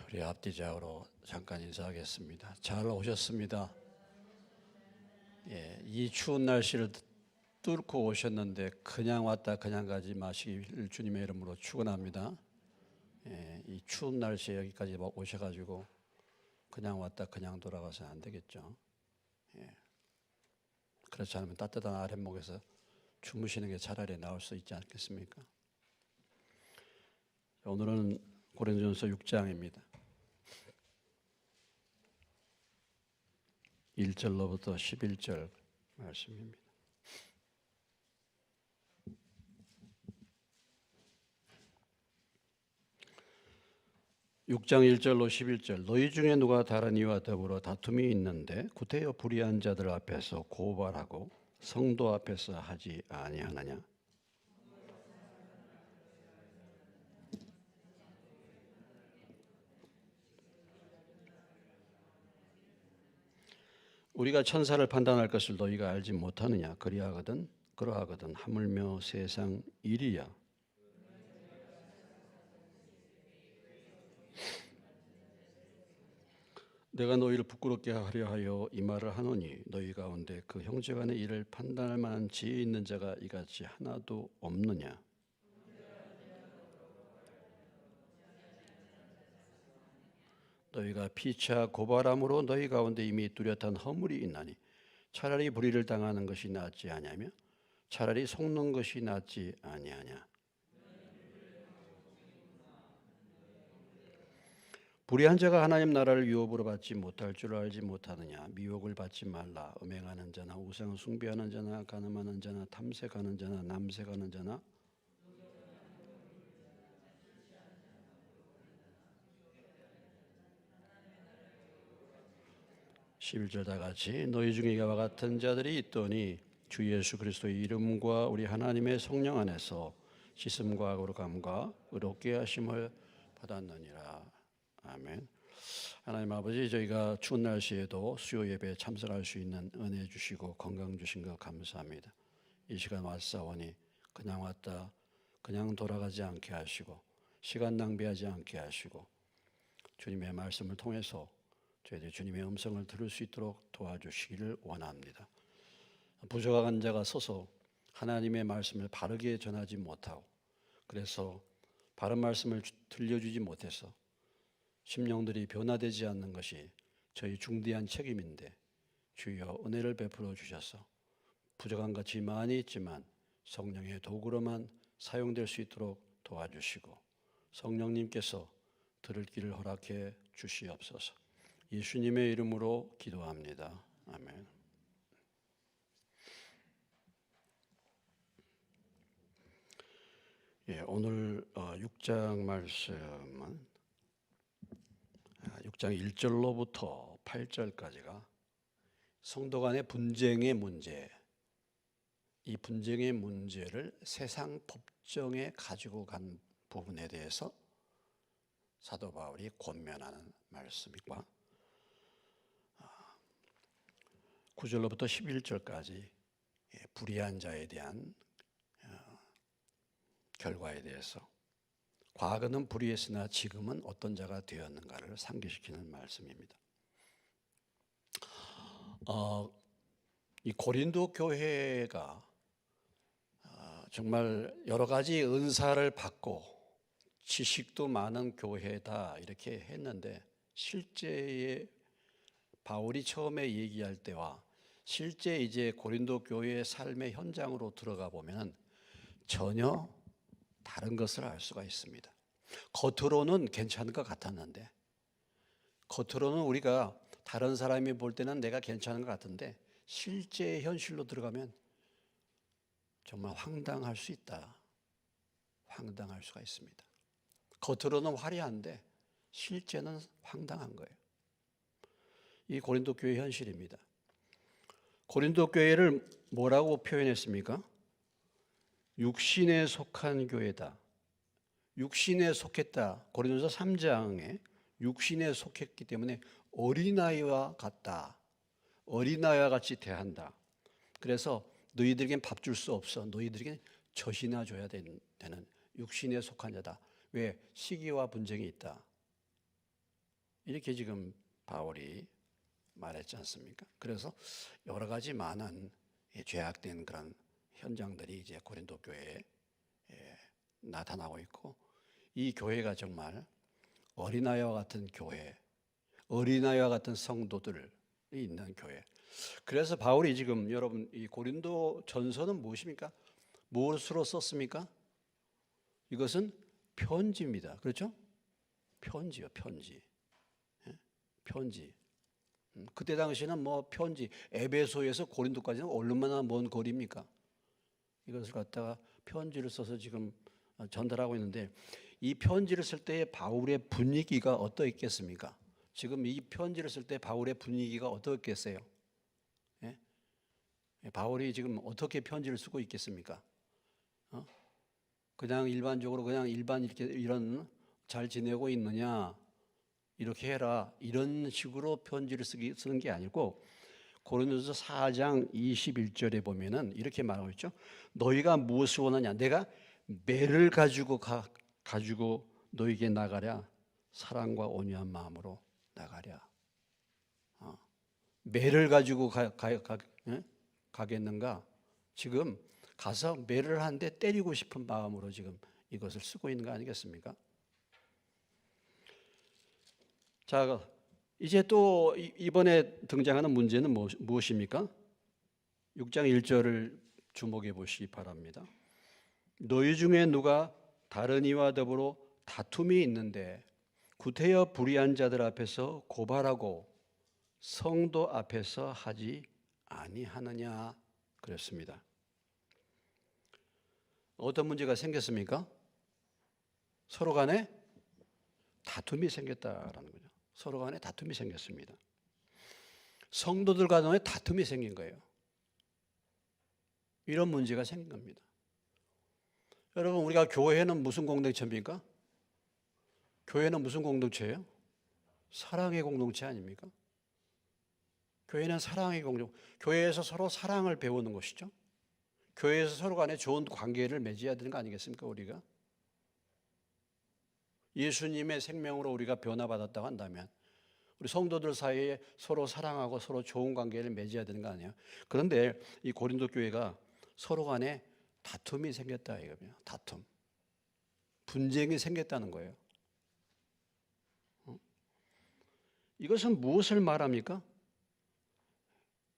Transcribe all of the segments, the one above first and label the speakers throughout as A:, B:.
A: 우리 앞뒤좌우로 잠깐 인사하겠습니다. 잘 오셨습니다. 이 추운 날씨를 뚫고 오셨는데 그냥 왔다 그냥 가지 마시길 주님의 이름으로 축원합니다. 이 추운 날씨에 여기까지 오셔가지고 그냥 왔다 그냥 돌아가서는 안 되겠죠. 그렇지 않으면 따뜻한 아랫목에서 주무시는 게 차라리 나을 수 있지 않겠습니까? 오늘은 고린도전서 6장입니다. 1절로부터 11절 말씀입니다. (6장 1절로 11절) 너희 중에 누가 다른 이와 더불어 다툼이 있는데 구태여 불의한 자들 앞에서 고발하고 성도 앞에서 하지 아니하느냐? 우리가 천사를 판단할 것을 너희가 알지 못하느냐? 그러하거든 하물며 세상 일이야. 내가 너희를 부끄럽게 하려 하여 이 말을 하노니 너희 가운데 그 형제간의 일을 판단할 만한 지혜 있는 자가 이같이 하나도 없느냐? 너희가 피차 고발함으로 너희 가운데 이미 뚜렷한 허물이 있나니 차라리 불의를 당하는 것이 낫지 아니하며 차라리 속는 것이 낫지 아니하냐? 불의한 자가 하나님 나라를 유업으로 받지 못할 줄 알지 못하느냐? 미혹을 받지 말라. 음행하는 자나 우상 숭배하는 자나 간음하는 자나 탐색하는 자나 남색하는 자나 11절 다 같이 너희 중에 이와 같은 자들이 있더니 주 예수 그리스도의 이름과 우리 하나님의 성령 안에서 씻음과 거룩함과 의롭게 하심을 받았느니라. 아멘. 하나님 아버지, 저희가 추운 날씨에도 수요 예배에 참석할 수 있는 은혜 주시고 건강 주신 것 감사합니다. 이 시간 왔사오니 그냥 왔다 그냥 돌아가지 않게 하시고 시간 낭비하지 않게 하시고 주님의 말씀을 통해서 저희들이 주님의 음성을 들을 수 있도록 도와주시기를 원합니다. 부족한 자가 서서 하나님의 말씀을 바르게 전하지 못하고 그래서 바른 말씀을 들려주지 못해서 심령들이 변화되지 않는 것이 저희 중대한 책임인데 주여 은혜를 베풀어 주셔서 부족한 것이 많이 있지만 성령의 도구로만 사용될 수 있도록 도와주시고 성령님께서 들을 길을 허락해 주시옵소서. 예수님의 이름으로 기도합니다. 아멘. 오늘 6장 말씀은 6장 1절로부터 8절까지가 성도 간의 분쟁의 문제, 이 분쟁의 문제를 세상 법정에 가지고 간 부분에 대해서 사도 바울이 권면하는 말씀이고 9절로부터 11절까지 불의한 자에 대한 결과에 대해서 과거는 불의했으나 지금은 어떤 자가 되었는가를 상기시키는 말씀입니다. 이 고린도 교회가 정말 여러 가지 은사를 받고 지식도 많은 교회다 이렇게 했는데 실제의 바울이 처음에 얘기할 때와 실제 이제 고린도 교회의 삶의 현장으로 들어가 보면 전혀 다른 것을 알 수가 있습니다. 겉으로는 괜찮은 것 같았는데 겉으로는 우리가 다른 사람이 볼 때는 내가 괜찮은 것 같은데 실제 현실로 들어가면 정말 황당할 수 있다. 황당할 수가 있습니다. 겉으로는 화려한데 실제는 황당한 거예요. 이 고린도 교회 현실입니다. 고린도 교회를 뭐라고 표현했습니까? 육신에 속한 교회다. 육신에 속했다. 고린도서 3장에 육신에 속했기 때문에 어린아이와 같다. 어린아이와 같이 대한다. 그래서 너희들에겐 밥 줄 수 없어. 너희들에겐 젖이나 줘야 되는 육신에 속한 자다. 왜? 시기와 분쟁이 있다. 이렇게 지금 바울이 말했지 않습니까? 그래서 여러 가지 많은 죄악된 그런 현장들이 이제 고린도 교회에 나타나고 있고, 이 교회가 정말 어린아이와 같은 교회, 어린아이와 같은 성도들이 있는 교회. 그래서 바울이 지금 여러분 이 고린도 전서는 무엇입니까? 무엇으로 썼습니까? 이것은 편지입니다. 그렇죠? 편지요, 편지. 편지. 그때 당시에는 뭐 편지, 에베소에서 고린도까지는 얼마나 먼 거리입니까? 이것을 갖다가 편지를 써서 지금 전달하고 있는데, 이 편지를 쓸 때 바울의 분위기가 어떠했겠습니까? 지금 이 편지를 쓸 때 바울의 분위기가 어떠했겠어요? 예? 바울이 지금 어떻게 편지를 쓰고 있겠습니까? 그냥 일반적으로 그냥 일반 이렇게 이런 잘 지내고 있느냐, 이렇게 해라, 이런 식으로 편지를 쓰는 게 아니고, 고린도서 4장 21절에 보면은 이렇게 말하고 있죠. 너희가 무엇을 원하냐? 내가 매를 가지고 너희에게 나가랴. 사랑과 온유한 마음으로 나가랴. 매를 가지고 가겠는가? 지금 가서 매를 한 대 때리고 싶은 마음으로 지금 이것을 쓰고 있는 거 아니겠습니까? 자, 이제 또 이번에 등장하는 문제는 무엇입니까? 6장 1절을 주목해 보시기 바랍니다. 너희 중에 누가 다른 이와 더불어 다툼이 있는데 구태여 불의한 자들 앞에서 고발하고 성도 앞에서 하지 아니하느냐 그랬습니다. 어떤 문제가 생겼습니까? 서로 간에 다툼이 생겼다라는 거죠. 서로 간에 다툼이 생겼습니다. 성도들 간에 다툼이 생긴 거예요. 이런 문제가 생긴 겁니다. 여러분, 우리가 교회는 무슨 공동체입니까? 교회는 무슨 공동체예요? 사랑의 공동체 아닙니까? 교회는 사랑의 공동체. 교회에서 서로 사랑을 배우는 것이죠. 교회에서 서로 간에 좋은 관계를 맺어야 되는 거 아니겠습니까, 우리가? 예수님의 생명으로 우리가 변화받았다고 한다면 우리 성도들 사이에 서로 사랑하고 서로 좋은 관계를 맺어야 되는 거 아니에요? 그런데 이 고린도 교회가 서로 간에 다툼이 생겼다 이거예요. 다툼. 분쟁이 생겼다는 거예요. 이것은 무엇을 말합니까?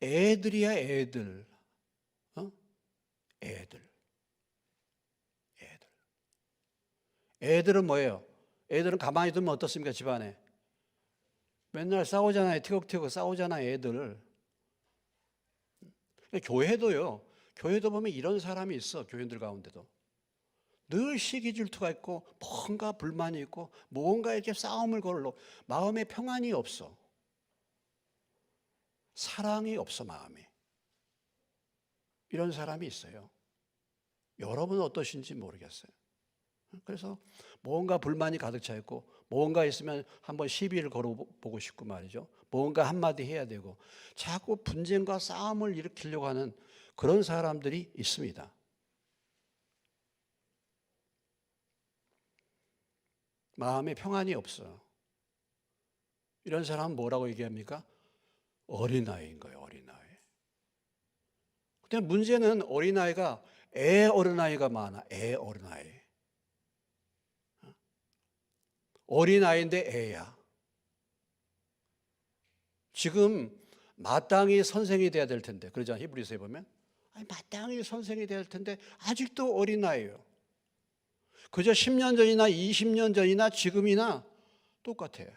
A: 애들이야, 애들. 애들은 뭐예요? 애들은 가만히 두면 어떻습니까? 집안에 맨날 싸우잖아요. 티격태격 싸우잖아요, 애들. 교회도요. 교회도 보면 이런 사람이 있어. 교인들 가운데도 늘 시기 질투가 있고 뭔가 불만이 있고 뭔가 이렇게 싸움을 걸러 마음에 평안이 없어. 사랑이 없어, 마음에. 이런 사람이 있어요. 여러분은 어떠신지 모르겠어요. 그래서 뭔가 불만이 가득 차 있고 뭔가 있으면 한번 시비를 걸어보고 싶고 말이죠. 뭔가 한마디 해야 되고 자꾸 분쟁과 싸움을 일으키려고 하는 그런 사람들이 있습니다. 마음에 평안이 없어요. 이런 사람은 뭐라고 얘기합니까? 어린아이인 거예요, 어린아이. 근데 문제는 어린아이가 애 어린아이가 많아, 애 어린아이. 어린아이인데 애야. 지금 마땅히 선생이 돼야 될 텐데, 그러잖아요. 히브리서에 보면. 아니, 마땅히 선생이 돼야 될 텐데 아직도 어린아이예요. 그저 10년 전이나 20년 전이나 지금이나 똑같아요.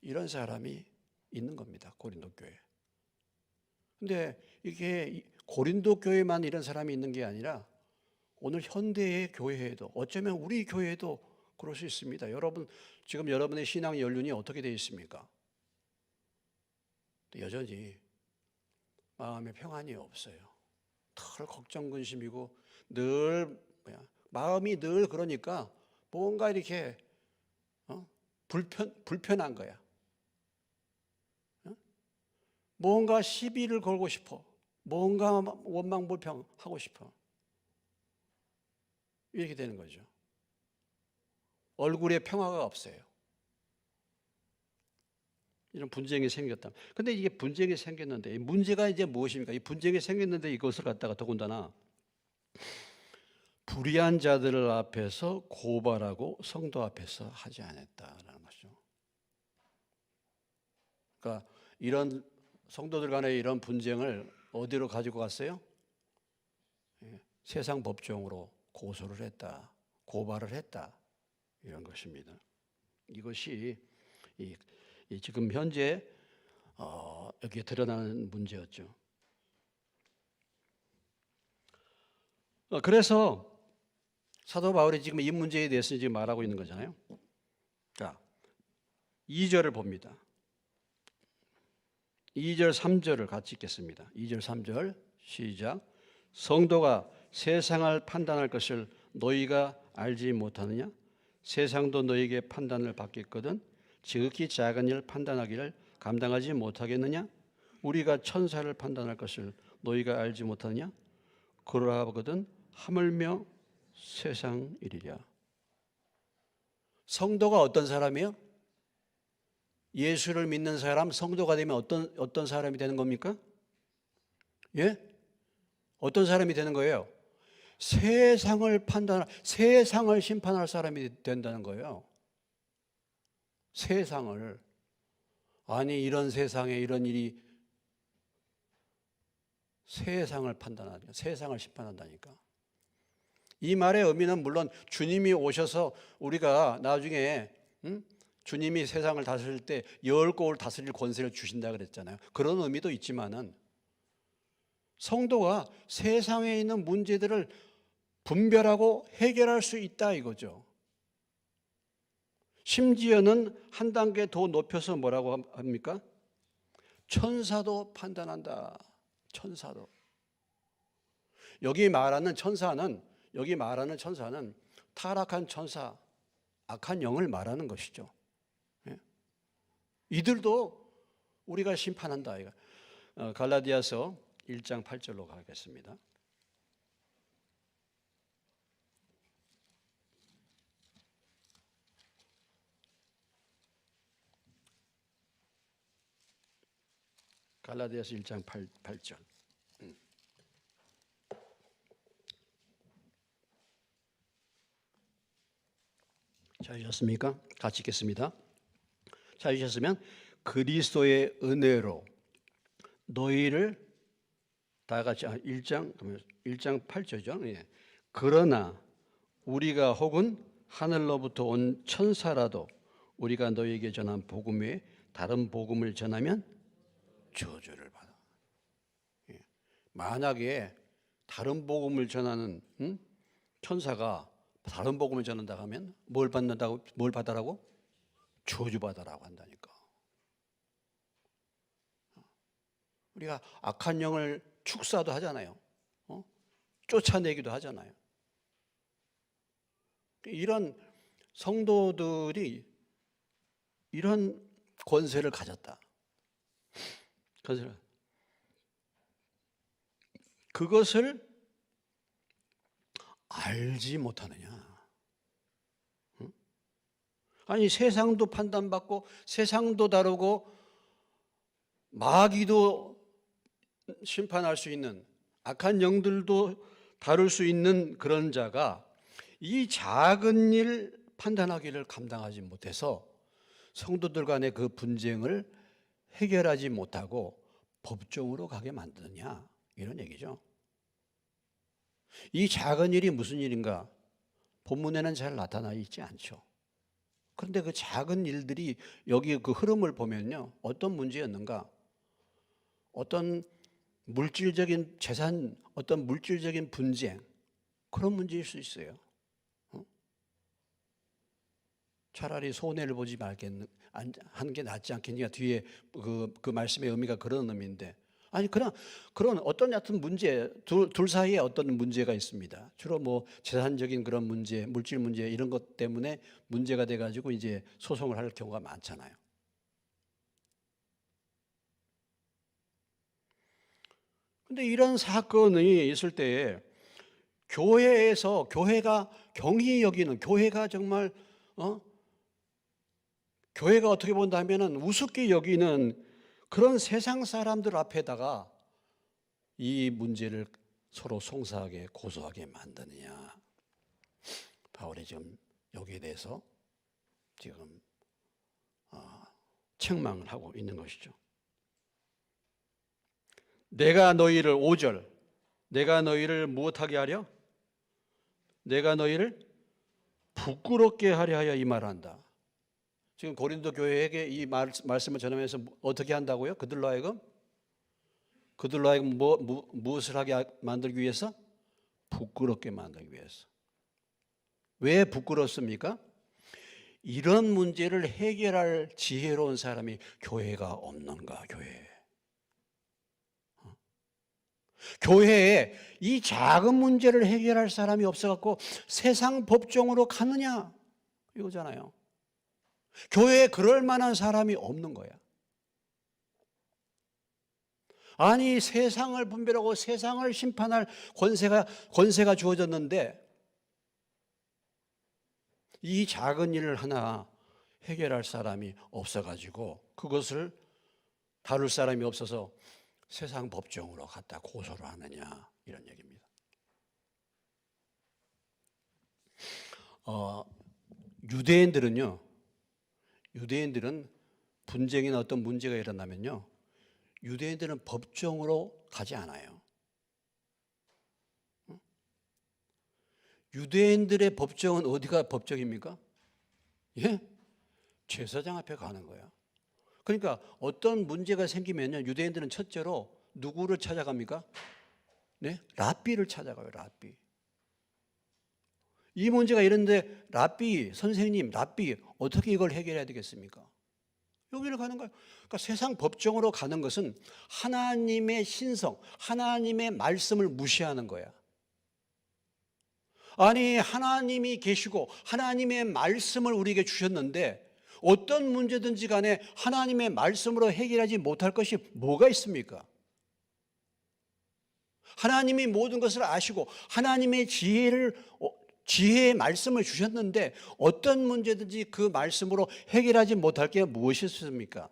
A: 이런 사람이 있는 겁니다, 고린도 교회. 근데 이게 고린도 교회만 이런 사람이 있는 게 아니라 오늘 현대의 교회에도, 어쩌면 우리 교회에도 그럴 수 있습니다. 여러분, 지금 여러분의 신앙 연륜이 어떻게 되어 있습니까? 여전히 마음에 평안이 없어요. 늘 걱정 근심이고 늘 마음이 늘 그러니까 뭔가 이렇게 불편한 거야. 뭔가 시비를 걸고 싶어. 뭔가 원망불평하고 싶어. 이렇게 되는 거죠. 얼굴에 평화가 없어요. 이런 분쟁이 생겼다. 근데 이게 분쟁이 생겼는데 문제가 이제 무엇입니까? 이 분쟁이 생겼는데 이것을 갖다가 더군다나 불의한 자들 앞에서 고발하고 성도 앞에서 하지 않았다라는 것이죠. 그러니까 이런 성도들 간의 이런 분쟁을 어디로 가지고 갔어요? 세상 법정으로 고소를 했다, 고발을 했다, 이런 것입니다. 이것이 지금 현재 여기에 드러나는 문제였죠. 그래서 사도 바울이 지금 이 문제에 대해서 지금 말하고 있는 거잖아요. 자, 2절을 봅니다. 2절, 3절을 같이 읽겠습니다. 2절, 3절 시작. 성도가 세상을 판단할 것을 너희가 알지 못하느냐? 세상도 너희에게 판단을 받겠거든 지극히 작은 일 판단하기를 감당하지 못하겠느냐? 우리가 천사를 판단할 것을 너희가 알지 못하느냐? 그러하거든 하물며 세상 일이랴. 성도가 어떤 사람이에요? 예수를 믿는 사람, 성도가 되면 어떤 사람이 되는 겁니까? 예? 어떤 사람이 되는 거예요? 세상을 심판할 사람이 된다는 거예요. 세상을. 아니, 이런 세상에 이런 일이 세상을 판단하니까, 세상을 심판한다니까. 이 말의 의미는 물론 주님이 오셔서 우리가 나중에 주님이 세상을 다스릴 때 열 곳을 다스릴 권세를 주신다 그랬잖아요. 그런 의미도 있지만은 성도가 세상에 있는 문제들을 분별하고 해결할 수 있다 이거죠. 심지어는 한 단계 더 높여서 뭐라고 합니까? 천사도 판단한다. 천사도. 여기 말하는 천사는 타락한 천사, 악한 영을 말하는 것이죠. 이들도 우리가 심판한다. 갈라디아서 1장 8절로 가겠습니다. 갈라디아서 1장 8절. 찾으셨습니까? 같이 읽겠습니다. 찾으셨으면 그리스도의 은혜로 너희를 다 같이 1장 8절죠. 예. 그러나 우리가 혹은 하늘로부터 온 천사라도 우리가 너희에게 전한 복음 외에 다른 복음을 전하면 저주를 받아. 예. 만약에 다른 복음을 전하는 천사가 다른 복음을 전한다 하면 뭘 받아라고? 저주받아라고 한다니까. 우리가 악한 영을 축사도 하잖아요. 쫓아내기도 하잖아요. 이런 성도들이 이런 권세를 가졌다. 그것을 알지 못하느냐. 아니, 세상도 판단받고 세상도 다루고 마귀도 심판할 수 있는, 악한 영들도 다룰 수 있는 그런 자가 이 작은 일 판단하기를 감당하지 못해서 성도들 간의 그 분쟁을 해결하지 못하고 법정으로 가게 만드느냐, 이런 얘기죠. 이 작은 일이 무슨 일인가? 본문에는 잘 나타나 있지 않죠. 그런데 그 작은 일들이 여기 그 흐름을 보면요, 어떤 문제였는가? 어떤 물질적인 재산, 어떤 물질적인 분쟁, 그런 문제일 수 있어요. 차라리 손해를 보지 말겠는 하는 게 낫지 않겠냐. 뒤에 그 말씀의 의미가 그런 의미인데, 아니 그런 어떤 얕은 문제, 둘 사이에 어떤 문제가 있습니다. 주로 뭐 재산적인 그런 문제, 물질 문제 이런 것 때문에 문제가 돼가지고 이제 소송을 할 경우가 많잖아요. 근데 이런 사건이 있을 때에 교회에서 교회가 경히 여기는, 교회가 정말 교회가 어떻게 본다면은 우습게 여기는 그런 세상 사람들 앞에다가 이 문제를 서로 송사하게 고소하게 만드느냐. 바울이 지금 여기에 대해서 지금 책망을 하고 있는 것이죠. 내가 너희를 5절 내가 너희를 무엇하게 하려? 내가 너희를 부끄럽게 하려 하여 이 말을 한다. 지금 고린도 교회에게 이 말씀을 전하면서 어떻게 한다고요? 그들로 하여금 무엇을 하게 만들기 위해서? 부끄럽게 만들기 위해서. 왜 부끄럽습니까? 이런 문제를 해결할 지혜로운 사람이 교회가 없는가, 교회에. 교회에 이 작은 문제를 해결할 사람이 없어갖고 세상 법정으로 가느냐, 이거잖아요. 교회에 그럴 만한 사람이 없는 거야. 아니, 세상을 분별하고 세상을 심판할 권세가 주어졌는데 이 작은 일을 하나 해결할 사람이 없어가지고 그것을 다룰 사람이 없어서 세상 법정으로 갖다 고소를 하느냐, 이런 얘기입니다. 유대인들은 분쟁이나 어떤 문제가 일어나면요, 유대인들은 법정으로 가지 않아요. 유대인들의 법정은 어디가 법정입니까? 예? 제사장 앞에 가는 거야. 그러니까 어떤 문제가 생기면요, 유대인들은 첫째로 누구를 찾아갑니까? 네? 랍비를 찾아가요, 랍비. 이 문제가 이런데 랍비, 선생님, 랍비, 어떻게 이걸 해결해야 되겠습니까? 여기를 가는 거예요. 그러니까 세상 법정으로 가는 것은 하나님의 신성, 하나님의 말씀을 무시하는 거야. 아니, 하나님이 계시고 하나님의 말씀을 우리에게 주셨는데 어떤 문제든지 간에 하나님의 말씀으로 해결하지 못할 것이 뭐가 있습니까? 하나님이 모든 것을 아시고 하나님의 지혜의 말씀을 주셨는데 어떤 문제든지 그 말씀으로 해결하지 못할 게 무엇이 있습니까?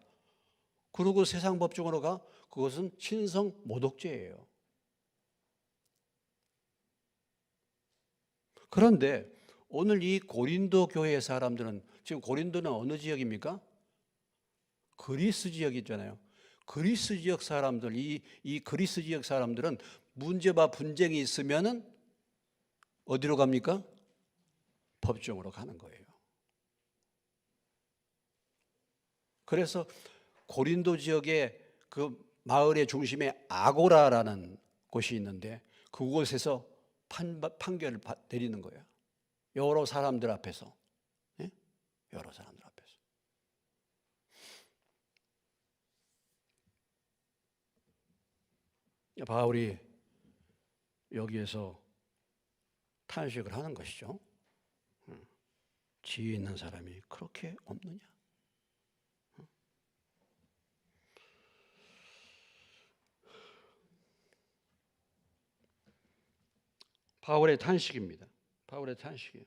A: 그리고 세상 법정으로 가? 그것은 신성 모독죄예요. 그런데 오늘 이 고린도 교회 사람들은, 지금 고린도는 어느 지역입니까? 그리스 지역이잖아요. 그리스 지역 사람들, 이 그리스 지역 사람들은 문제와 분쟁이 있으면은 어디로 갑니까? 법정으로 가는 거예요. 그래서 고린도 지역의 그 마을의 중심에 아고라라는 곳이 있는데 그곳에서 판결을 내리는 거예요. 여러 사람들 앞에서. 예? 여러 사람들 앞에서. 바울이 여기에서 탄식을 하는 것이죠. 지혜 있는 사람이 그렇게 없느냐? 바울의 탄식입니다. 바울의 탄식이에요.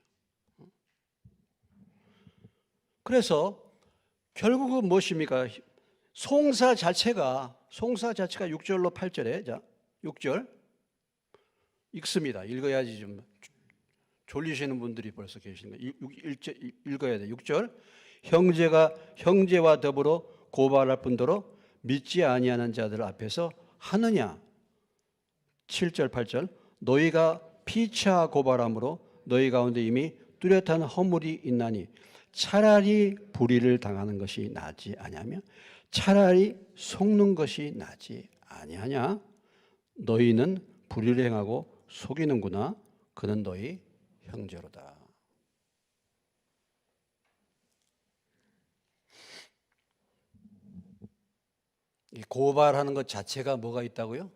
A: 그래서 결국은 무엇입니까? 송사 자체가 6절로 8절에, 자, 6절 읽습니다. 읽어야지 좀 졸리시는 분들이 벌써 계시는 거예요. 읽어야 돼요. 6절. 형제와 더불어 고발할 뿐더러 믿지 아니하는 자들 앞에서 하느냐. 7절 8절. 너희가 피차 고발함으로 너희 가운데 이미 뚜렷한 허물이 있나니 차라리 불의를 당하는 것이 낫지 아니하며 차라리 속는 것이 낫지 아니하냐. 너희는 불의를 행하고 속이는구나. 그는 너희 형제로다. 이 고발하는 것 자체가 뭐가 있다고요?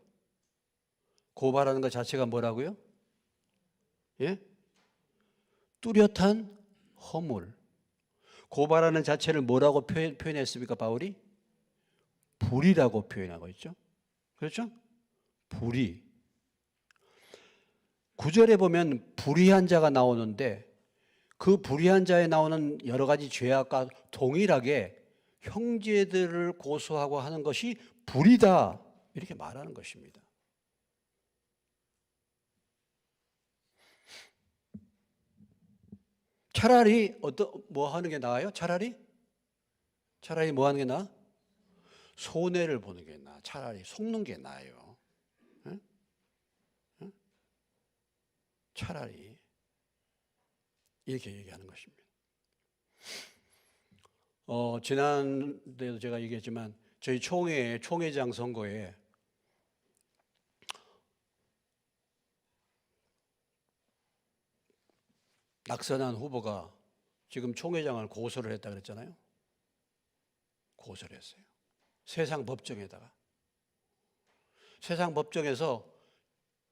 A: 고발하는 것 자체가 뭐라고요? 예? 뚜렷한 허물. 고발하는 자체를 뭐라고 표현했습니까, 바울이? 불의라고 표현하고 있죠. 그렇죠? 불의. 9절에 보면 불의한 자가 나오는데 그 불의한 자에 나오는 여러 가지 죄악과 동일하게 형제들을 고소하고 하는 것이 불이다, 이렇게 말하는 것입니다. 차라리 뭐 하는 게 나아요? 차라리 뭐 하는 게 나아? 손해를 보는 게 나아. 차라리 속는 게 나아요. 응? 응? 차라리 이렇게 얘기하는 것입니다. 지난데도 제가 얘기했지만 저희 총회장 선거에 낙선한 후보가 지금 총회장을 고소를 했다 그랬잖아요. 고소를 했어요. 세상 법정에다가. 세상 법정에서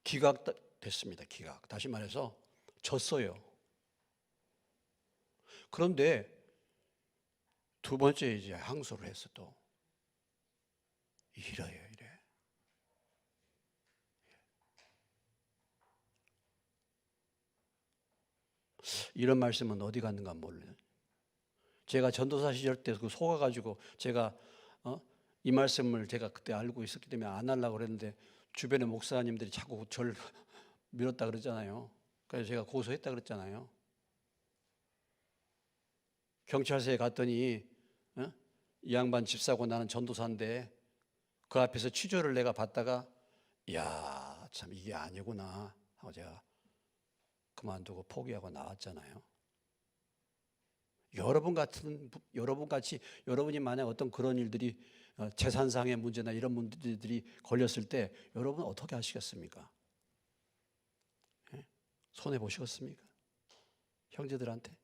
A: 기각됐습니다. 기각. 다시 말해서 졌어요. 그런데 두 번째 이제 항소를 했어. 또 이래요. 이런 말씀은 어디 갔는가 몰라요. 제가 전도사 시절 때 그 속아가지고 제가 이 말씀을 제가 그때 알고 있었기 때문에 안 하려고 그랬는데 주변의 목사님들이 자꾸 저를 밀었다 그랬잖아요. 그래서 제가 고소했다 그랬잖아요. 경찰서에 갔더니 이 양반 집사고 나는 전도사인데 그 앞에서 취조를 내가 받다가 이야 참 이게 아니구나 하고 제가 그만두고 포기하고 나왔잖아요. 여러분이 만약 어떤 그런 일들이 재산상의 문제나 이런 문제들이 걸렸을 때 여러분 어떻게 하시겠습니까? 손해 보시겠습니까? 형제들한테?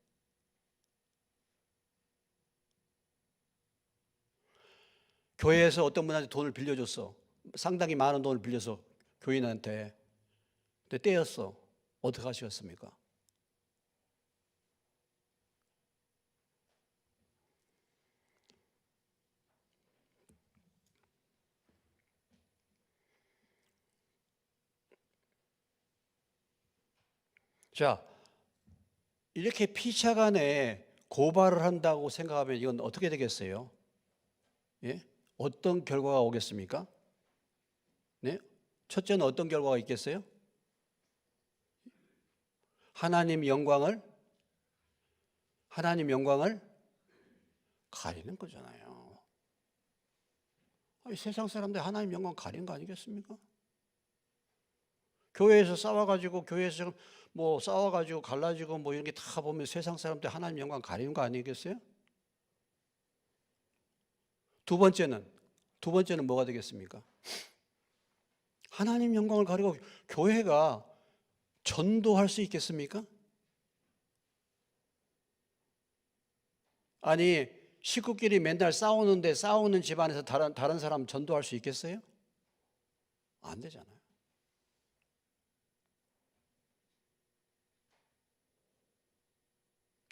A: 교회에서 어떤 분한테 돈을 빌려줬어. 상당히 많은 돈을 빌려서 교인한테. 근데 떼였어. 어떻게 하시겠습니까? 자, 이렇게 피차간에 고발을 한다고 생각하면 이건 어떻게 되겠어요? 예? 어떤 결과가 오겠습니까? 네? 첫째는 어떤 결과가 있겠어요? 하나님 영광을 가리는 거잖아요. 아니, 세상 사람들 하나님 영광 가리는 거 아니겠습니까? 교회에서 싸워가지고 갈라지고 뭐 이런 게 다 보면 세상 사람들 하나님 영광 가리는 거 아니겠어요? 두 번째는 뭐가 되겠습니까? 하나님 영광을 가리고 교회가 전도할 수 있겠습니까? 아니 식구끼리 맨날 싸우는데 싸우는 집안에서 다른 사람 전도할 수 있겠어요? 안 되잖아요.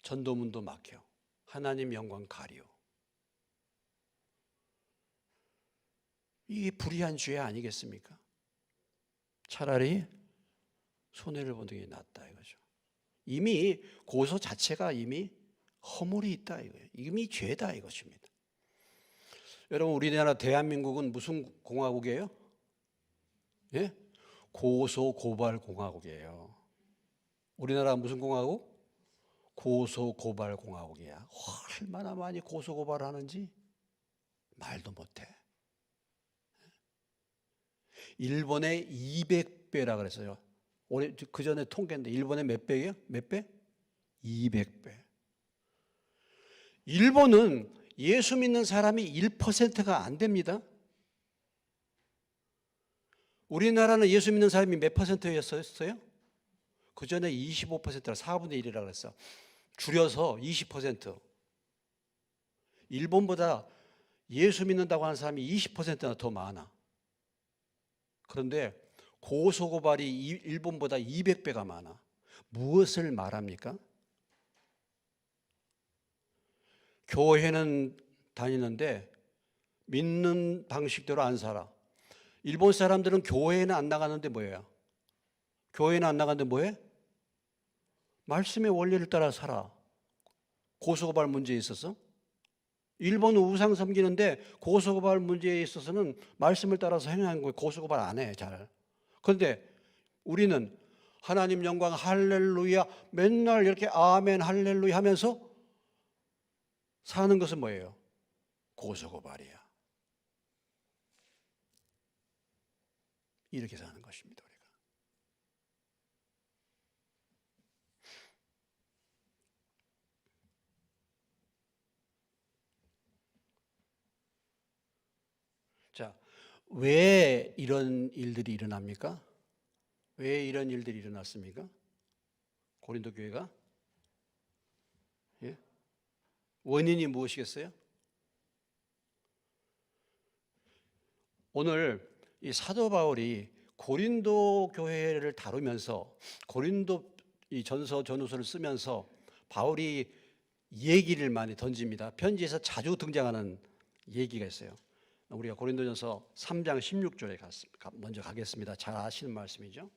A: 전도문도 막혀. 하나님 영광 가려. 이게 불의한 죄 아니겠습니까? 차라리 손해를 보는 게 낫다 이거죠. 이미 고소 자체가 이미 허물이 있다 이거예요. 이미 죄다 이것입니다. 여러분 우리나라 대한민국은 무슨 공화국이에요? 예? 고소 고발 공화국이에요. 우리나라가 무슨 공화국? 고소 고발 공화국이야. 얼마나 많이 고소 고발하는지 말도 못해. 일본의 200배라 그랬어요. 올해 그 전에 통계인데 일본의 몇 배예요? 몇 배? 200배. 일본은 예수 믿는 사람이 1%가 안 됩니다. 우리나라는 예수 믿는 사람이 몇 %였어요? 그 전에 25%라 4분의 1이라고 그랬어. 줄여서 20%. 일본보다 예수 믿는다고 하는 사람이 20%나 더 많아. 그런데 고소고발이 일본보다 200배가 많아. 무엇을 말합니까? 교회는 다니는데 믿는 방식대로 안 살아. 일본 사람들은 교회에는 안 나가는데 뭐예요? 교회는 안 나가는데 뭐해? 말씀의 원리를 따라 살아. 고소고발 문제에 있어서 일본은 우상 섬기는데 고소고발 문제에 있어서는 말씀을 따라서 행하는 거예요. 고소고발 안 해, 잘. 그런데 우리는 하나님 영광 할렐루야 맨날 이렇게 아멘 할렐루야 하면서 사는 것은 뭐예요? 고소고발이야. 이렇게 사는 것입니다, 우리가. 자, 왜 이런 일들이 일어납니까? 왜 이런 일들이 일어났습니까? 고린도 교회가? 예? 원인이 무엇이겠어요? 오늘 이 사도 바울이 고린도 교회를 다루면서 고린도 이 전서 전후서를 쓰면서 바울이 얘기를 많이 던집니다. 편지에서 자주 등장하는 얘기가 있어요. 우리가 고린도전서 3장 16절에 먼저 가겠습니다. 잘 아시는 말씀이죠.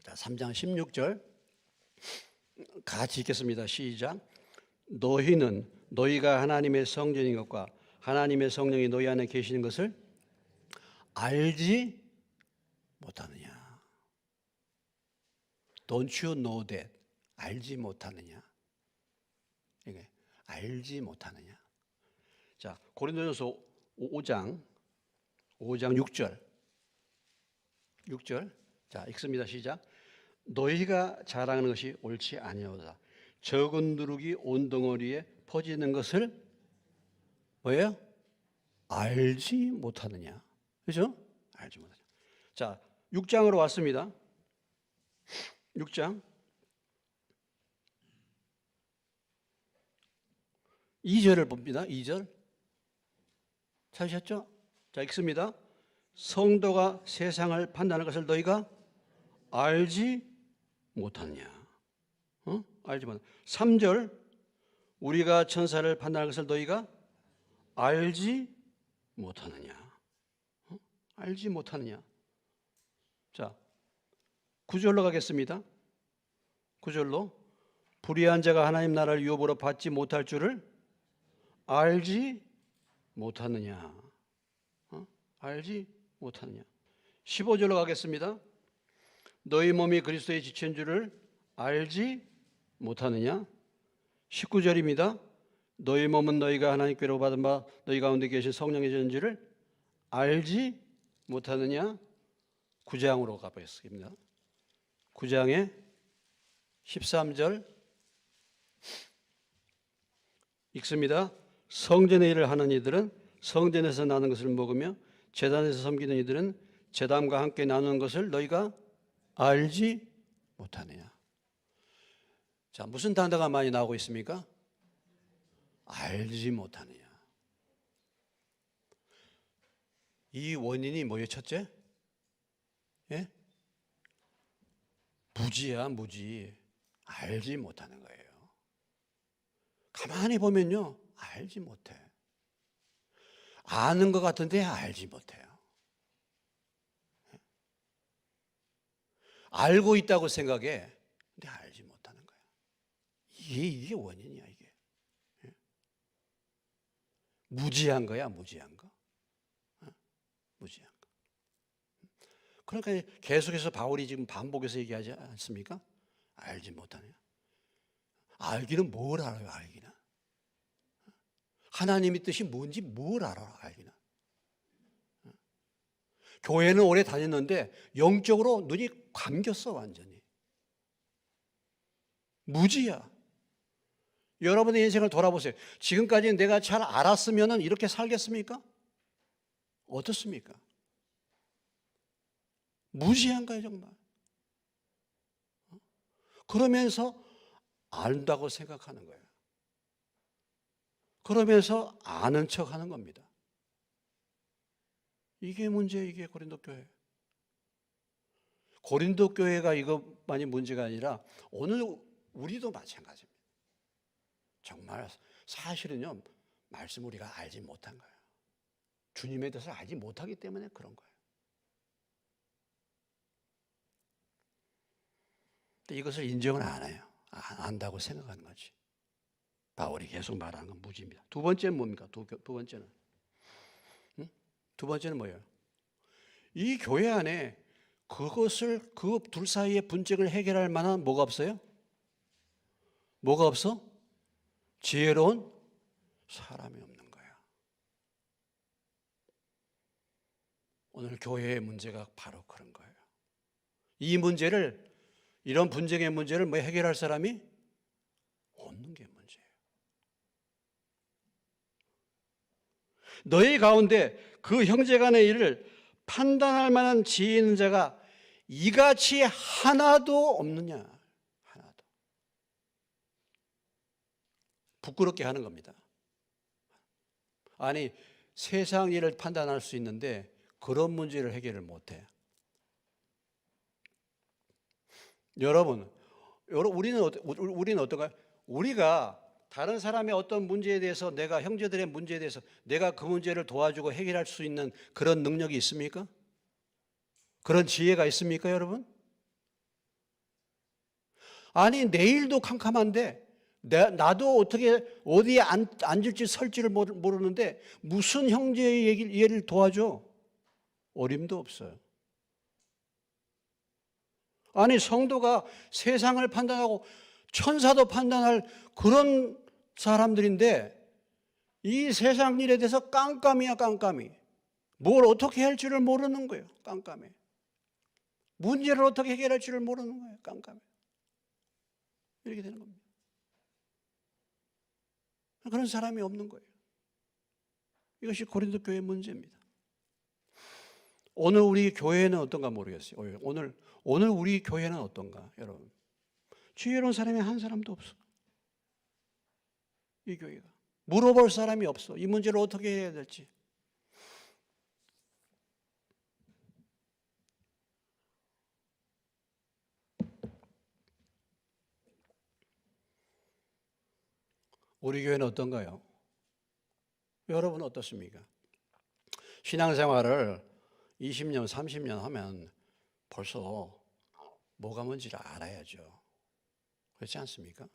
A: 자, 3장 16절 같이 읽겠습니다. 시작. 너희는 너희가 하나님의 성전인 것과 하나님의 성령이 너희 안에 계시는 것을 알지 못하느냐. Don't you know that? 알지 못하느냐. 이게 알지 못하느냐. 자, 고린도전서 5장 6절. 6절. 자, 읽습니다. 시작. 너희가 자랑하는 것이 옳지 아니하다. 적은 누룩이 온 덩어리에 퍼지는 것을 뭐예요? 알지 못하느냐. 그렇죠? 알지 못하냐. 자, 6장으로 왔습니다. 6장 2절을 봅니다. 2절 찾으셨죠? 자, 읽습니다. 성도가 세상을 판단하는 것을 너희가 알지 못하느냐. 알지 못하느냐. 3절 우리가 천사를 판단하는 것을 너희가 알지 못하느냐. 알지 못하느냐. 자, 9절로 가겠습니다. 9절로 불의한 자가 하나님 나라를 유업으로 받지 못할 줄을 알지 못하느냐. 알지 못하느냐. 15절로 가겠습니다. 너희 몸이 그리스도의 지체인 줄을 알지 못하느냐. 19절입니다. 너희 몸은 너희가 하나님께로 받은 바 너희 가운데 계신 성령의 전지를 알지 못하느냐. 9장으로 가보겠습니다. 9장의 13절 읽습니다. 성전의 일을 하는 이들은 성전에서 나는 것을 먹으며 제단에서 섬기는 이들은 제단과 함께 나누는 것을 너희가 알지 못하느냐. 자, 무슨 단어가 많이 나오고 있습니까? 알지 못하느냐. 이 원인이 뭐예요? 첫째? 예? 무지야, 무지. 알지 못하는 거예요. 가만히 보면요, 알지 못해. 아는 것 같은데 알지 못해요. 알고 있다고 생각해. 근데 알지 못하는 거야. 이게 원인이야, 이게. 무지한 거야, 무지한 거. 무지한 거. 그러니까 계속해서 바울이 지금 반복해서 얘기하지 않습니까? 알지 못하냐. 알기는 뭘 알아요, 알기는. 하나님의 뜻이 뭔지 뭘 알아, 알기는. 교회는 오래 다녔는데 영적으로 눈이 감겼어, 완전히. 무지야. 여러분의 인생을 돌아보세요. 지금까지 내가 잘 알았으면 이렇게 살겠습니까? 어떻습니까? 무지한 거예요, 정말. 그러면서 안다고 생각하는 거예요. 그러면서 아는 척 하는 겁니다. 이게 문제예요, 이게 고린도 교회. 고린도 교회가 이것만이 문제가 아니라 오늘 우리도 마찬가지입니다. 정말 사실은요, 말씀 우리가 알지 못한 거예요. 주님에 대해서 알지 못하기 때문에 그런 거예요. 이것을 인정을 안 해요. 안다고 생각하는 거지. 바울이 계속 말하는 건 무지입니다. 두 번째는 뭡니까? 두 번째는. 두 번째는 뭐예요? 이 교회 안에 그것을 그 둘 사이의 분쟁을 해결할 만한 뭐가 없어요? 뭐가 없어? 지혜로운 사람이 없는 거야. 오늘 교회의 문제가 바로 그런 거예요. 이 문제를, 이런 분쟁의 문제를 뭐 해결할 사람이 없는 게 문제예요. 너희 가운데 그 형제간의 일을 판단할 만한 지혜 있는 자가 이같이 하나도 없느냐? 하나도. 부끄럽게 하는 겁니다. 아니, 세상 일을 판단할 수 있는데 그런 문제를 해결을 못해. 여러분, 우리는 어떤가요? 우리가 다른 사람의 어떤 문제에 대해서, 내가 형제들의 문제에 대해서 내가 그 문제를 도와주고 해결할 수 있는 그런 능력이 있습니까? 그런 지혜가 있습니까, 여러분? 아니, 내일도 캄캄한데 나도 어떻게 어디에 앉을지 설지를 모르는데 무슨 형제의 얘를 도와줘? 어림도 없어요. 아니, 성도가 세상을 판단하고 천사도 판단할 그런 사람들인데 이 세상 일에 대해서 깜깜이야, 깜깜이. 뭘 어떻게 할 줄을 모르는 거예요, 깜깜해. 문제를 어떻게 해결할 줄을 모르는 거예요, 깜깜해. 이렇게 되는 겁니다. 그런 사람이 없는 거예요. 이것이 고린도 교회의 문제입니다. 오늘 우리 교회는 어떤가 모르겠어요. 오늘 우리 교회는 어떤가, 여러분? 지혜로운 사람이 한 사람도 없어. 이 교회가. 물어볼 사람이 없어. 이 문제를 어떻게 해야 될지. 우리 교회는 어떤가요? 여러분은 어떻습니까? 신앙생활을 20년, 30년 하면 벌써 뭐가 뭔지를 알아야죠. 그렇지 않습니까?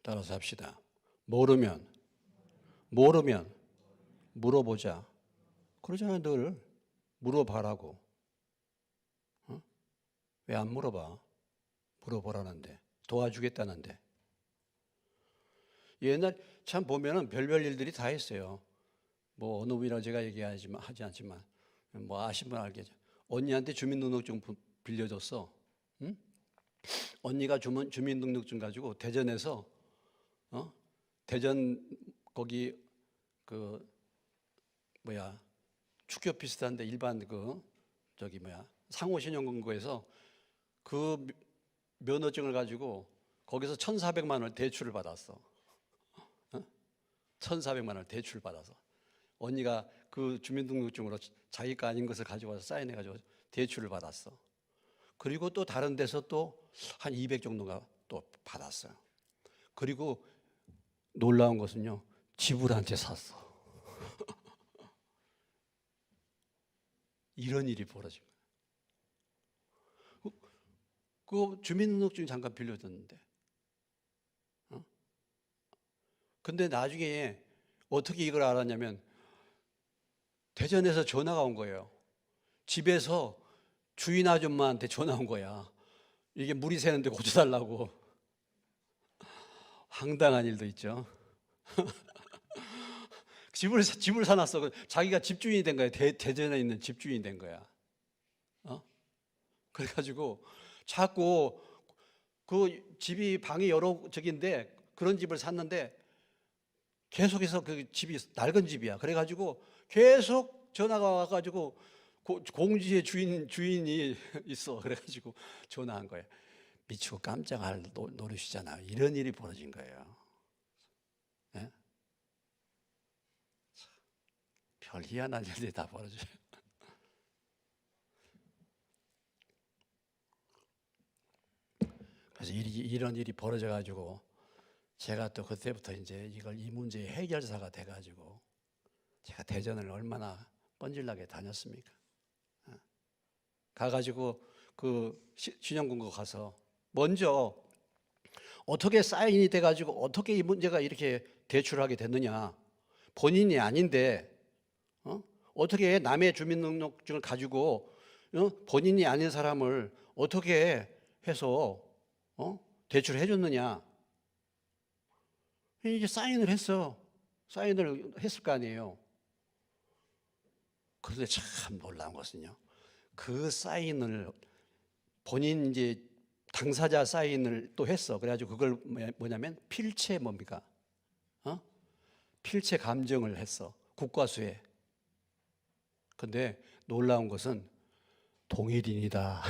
A: 따라서 합시다. 모르면 물어보자. 그러잖아요, 늘. 물어봐라고. 왜 안 물어봐? 물어보라는데. 도와주겠다는데. 옛날 참 보면은 별별 일들이 다 있어요. 뭐 어느 분이라고 제가 하지 않지만 뭐 아시는 분 알겠죠. 언니한테 주민등록증 빌려줬어. 응? 언니가 주민등록증 가지고 대전에서 대전 거기 그 축교 비슷한데 일반 상호신용금고에서 그 면허증을 가지고 거기서 1,400만 원 대출을 받았어. 1,400만 원 대출을 받아서 언니가 그 주민등록증으로 자기 거 아닌 것을 가지고 와서 사인해가지고 대출을 받았어. 그리고 또 다른 데서 또 한 200 정도가 또 받았어요. 그리고 놀라운 것은요, 집을 한 채 샀어. 이런 일이 벌어진 거예요. 그 주민등록증 잠깐 빌려줬는데, 근데 나중에 어떻게 이걸 알았냐면 대전에서 전화가 온 거예요. 집에서 주인 아줌마한테 전화 온 거야. 이게 물이 새는데 고쳐달라고. 황당한 일도 있죠. 집을 사놨어. 자기가 집주인이 된 거야. 대전에 있는 집주인이 된 거야. 그래가지고 자꾸 그 집이 방이 여러 적인데 그런 집을 샀는데 계속해서 그 집이 낡은 집이야. 그래가지고 계속 전화가 와가지고 공지의 주인이 있어. 그래가지고 전화한 거예요. 미치고 깜짝할 노릇이잖아. 이런 일이 벌어진 거예요. 네? 별 희한한 일들이 다 벌어져요. 그래서 이런 일이 벌어져가지고 제가 또 그때부터 이제 이 문제의 해결사가 돼가지고 제가 대전을 얼마나 뻔질나게 다녔습니까? 가가지고 그 신용금고 가서 먼저 어떻게 사인이 돼가지고 어떻게 이 문제가 이렇게 대출하게 됐느냐. 본인이 아닌데 어떻게 남의 주민등록증을 가지고 본인이 아닌 사람을 어떻게 해서 대출해 줬느냐. 이제 사인을 했어. 사인을 했을 거 아니에요. 그런데 참 놀라운 것은요. 그 사인을 본인 이제 당사자 사인을 또 했어. 그래가지고 그걸 뭐냐면 필체 뭡니까? 필체 감정을 했어. 국과수에. 근데 놀라운 것은 동일인이다.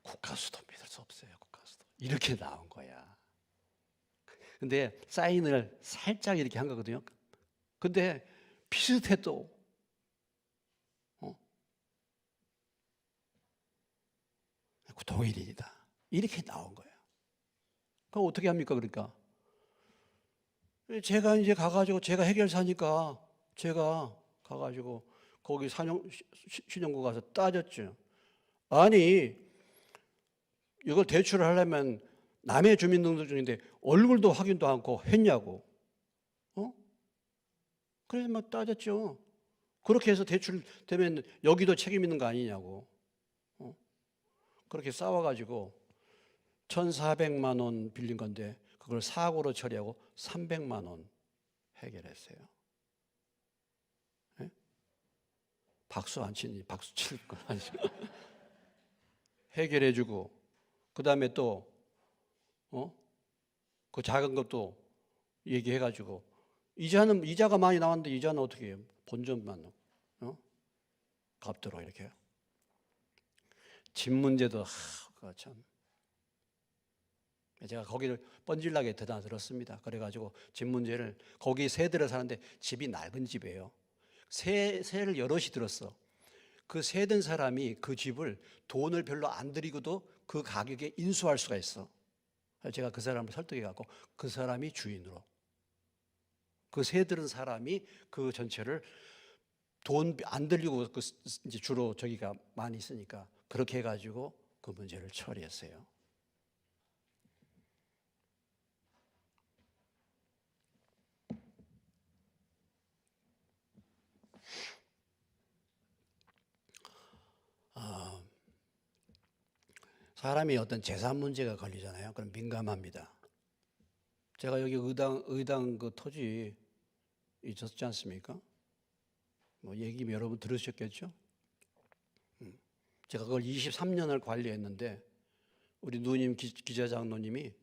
A: 국가수도 믿을 수 없어요. 국가수도. 이렇게 나온 거야. 근데 사인을 살짝 이렇게 한 거거든요. 근데 비슷해 또. 동일인이다. 이렇게 나온 거예요. 그럼 어떻게 합니까? 그러니까 제가 이제 가가지고 제가 해결사니까 제가 가가지고 거기 신용구 가서 따졌죠. 아니 이걸 대출을 하려면 남의 주민등록증인데 얼굴도 확인도 않고 했냐고. 그래서 막 따졌죠. 그렇게 해서 대출 되면 여기도 책임 있는 거 아니냐고. 그렇게 싸워가지고 1,400만 원 빌린 건데 그걸 사고로 처리하고 300만 원 해결했어요. 네? 박수 안 치니 박수 칠 거 아니죠. 해결해주고 그 다음에 또 그 작은 것도 얘기해가지고 이자가 많이 나왔는데 이자는 어떻게 해요? 본전만 갚도록 이렇게 해요. 집 문제도 참 제가 거기를 뻔질나게 대다 들었습니다. 그래가지고 집 문제를 거기 세들을 사는데 집이 낡은 집이에요. 세를 여럿이 들었어. 그 세든 사람이 그 집을 돈을 별로 안 들이고도 그 가격에 인수할 수가 있어. 제가 그 사람을 설득해갖고 그 사람이 주인으로. 그 세들은 사람이 그 전체를 돈 안 들이고 이제 주로 저기가 많이 있으니까 그렇게 해가지고 그 문제를 처리했어요. 사람이 어떤 재산 문제가 걸리잖아요. 그럼 민감합니다. 제가 여기 의당 그 토지 있었지 않습니까? 뭐 얘기 여러분 들으셨겠죠? 제가 그걸 23년을 관리했는데 우리 누님 기자장 누님이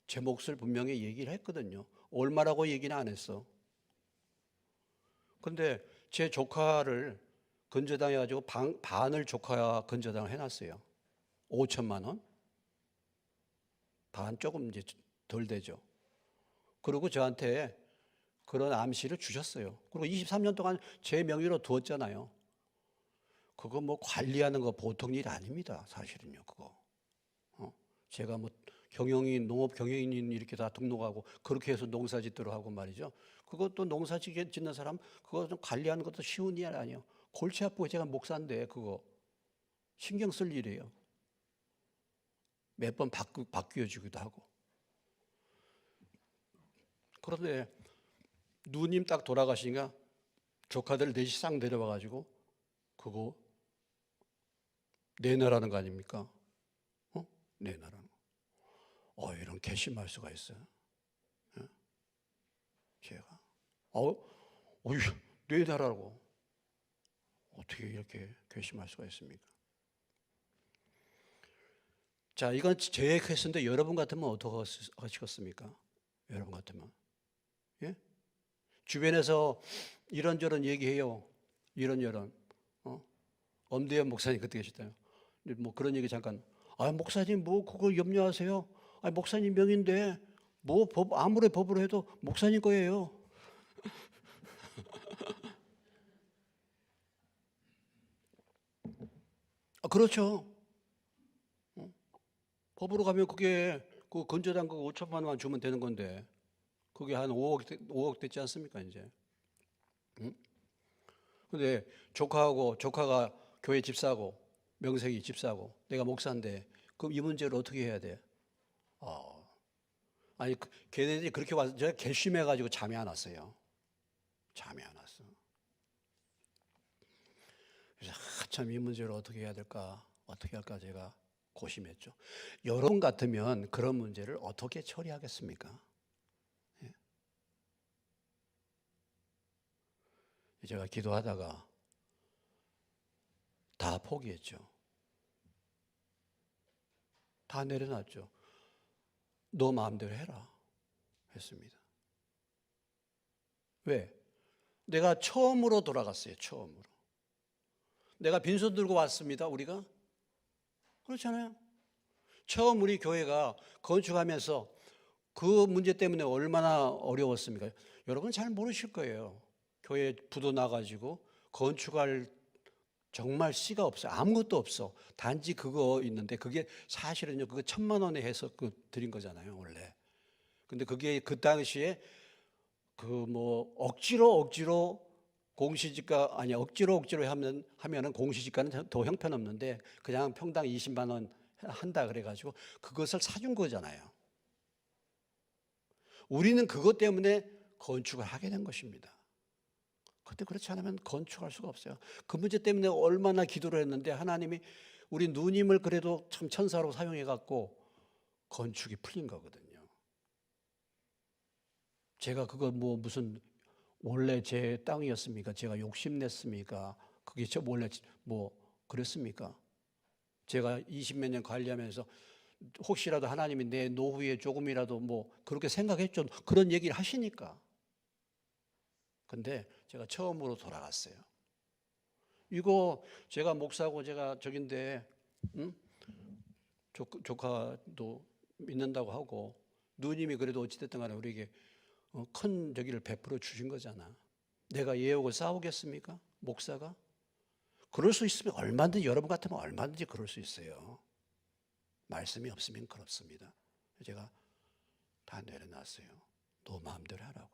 A: 제 몫을 분명히 얘기를 했거든요. 얼마라고 얘기는 안 했어. 근데 제 조카를 건저당해가지고 반을 조카 건저당을 해놨어요. 5천만 원? 반 조금 이제 덜 되죠. 그리고 저한테 그런 암시를 주셨어요. 그리고 23년 동안 제 명의로 두었잖아요. 그거 뭐 관리하는 거 보통 일 아닙니다. 사실은요, 그거. 제가 뭐 농업 경영인 이렇게 다 등록하고 그렇게 해서 농사 짓도록 하고 말이죠. 그것도 농사 짓는 사람 그거 좀 관리하는 것도 쉬운 일 아니에요. 골치 아프고 제가 목사인데 그거 신경 쓸 일이에요. 몇 번 바뀌어주기도 하고. 그런데 누님 딱 돌아가시니까 조카들 넷이 싹 내려와가지고 그거 내놔라는 거 아닙니까? 내놔라는 거. 이런 괘씸할 수가 있어요. 제가 내놔라고 어떻게 이렇게 괘씸할 수가 있습니까? 자, 이건 제 케이스인데 여러분 같으면 어떻게 하시겠습니까? 여러분 같으면 주변에서 이런저런 얘기해요. 이런저런 엄대현 목사님 그때 계셨잖아요. 뭐 그런 얘기 잠깐. 목사님 뭐 그거 염려하세요? 목사님 명인데 뭐 아무리 법으로 해도 목사님 거예요. 그렇죠. 법으로 가면 그게 그 건조당 그 5천만 원만 주면 되는 건데 그게 한 5억 됐지 않습니까, 이제? 응? 근데 조카가 교회 집사고, 명색이 집사고, 내가 목사인데, 그럼 이 문제를 어떻게 해야 돼? 아니, 걔네들이 그렇게 와서 제가 괘씸해가지고 잠이 안 왔어요. 잠이 안 왔어. 그래서 참 이 문제를 어떻게 해야 될까, 어떻게 할까 제가 고심했죠. 여러분 같으면 그런 문제를 어떻게 처리하겠습니까? 예. 제가 기도하다가 다 포기했죠. 다 내려놨죠. 너 마음대로 해라 했습니다. 왜? 내가 처음으로 돌아갔어요. 처음으로. 내가 빈손 들고 왔습니다. 우리가 그렇잖아요. 처음 우리 교회가 건축하면서 그 문제 때문에 얼마나 어려웠습니까? 여러분 잘 모르실 거예요. 교회 부도 나가지고 건축할 정말 씨가 없어요. 아무것도 없어. 단지 그거 있는데 그게 사실은요. 그거 1,000만 원에 해서 드린 거잖아요. 원래. 근데 그게 그 당시에 그 뭐 억지로 공시지가 아니 억지로 하면은 공시지가는 더 형편없는데 그냥 평당 20만 원 한다 그래가지고 그것을 사준 거잖아요. 우리는 그것 때문에 건축을 하게 된 것입니다. 그때 그렇지 않으면 건축할 수가 없어요. 그 문제 때문에 얼마나 기도를 했는데 하나님이 우리 누님을 그래도 참 천사로 사용해 갖고 건축이 풀린 거거든요. 제가 그거 뭐 무슨 원래 제 땅이었습니까? 제가 욕심냈습니까? 그게 저 원래 뭐 그랬습니까? 제가 20몇 년 관리하면서 혹시라도 하나님이 내 노후에 조금이라도 뭐 그렇게 생각했죠. 그런 얘기를 하시니까. 근데 제가 처음으로 돌아갔어요. 이거 제가 목사고 제가 저긴데 조카도 믿는다고 하고 누님이 그래도 어찌됐든 간에 우리에게 큰 저기를 베풀어 주신 거잖아. 내가 얘하고 싸우겠습니까? 목사가? 그럴 수 있으면 얼마든지 여러분 같으면 얼마든지 그럴 수 있어요. 말씀이 없으면 그렇습니다. 제가 다 내려놨어요. 너 마음대로 하라고.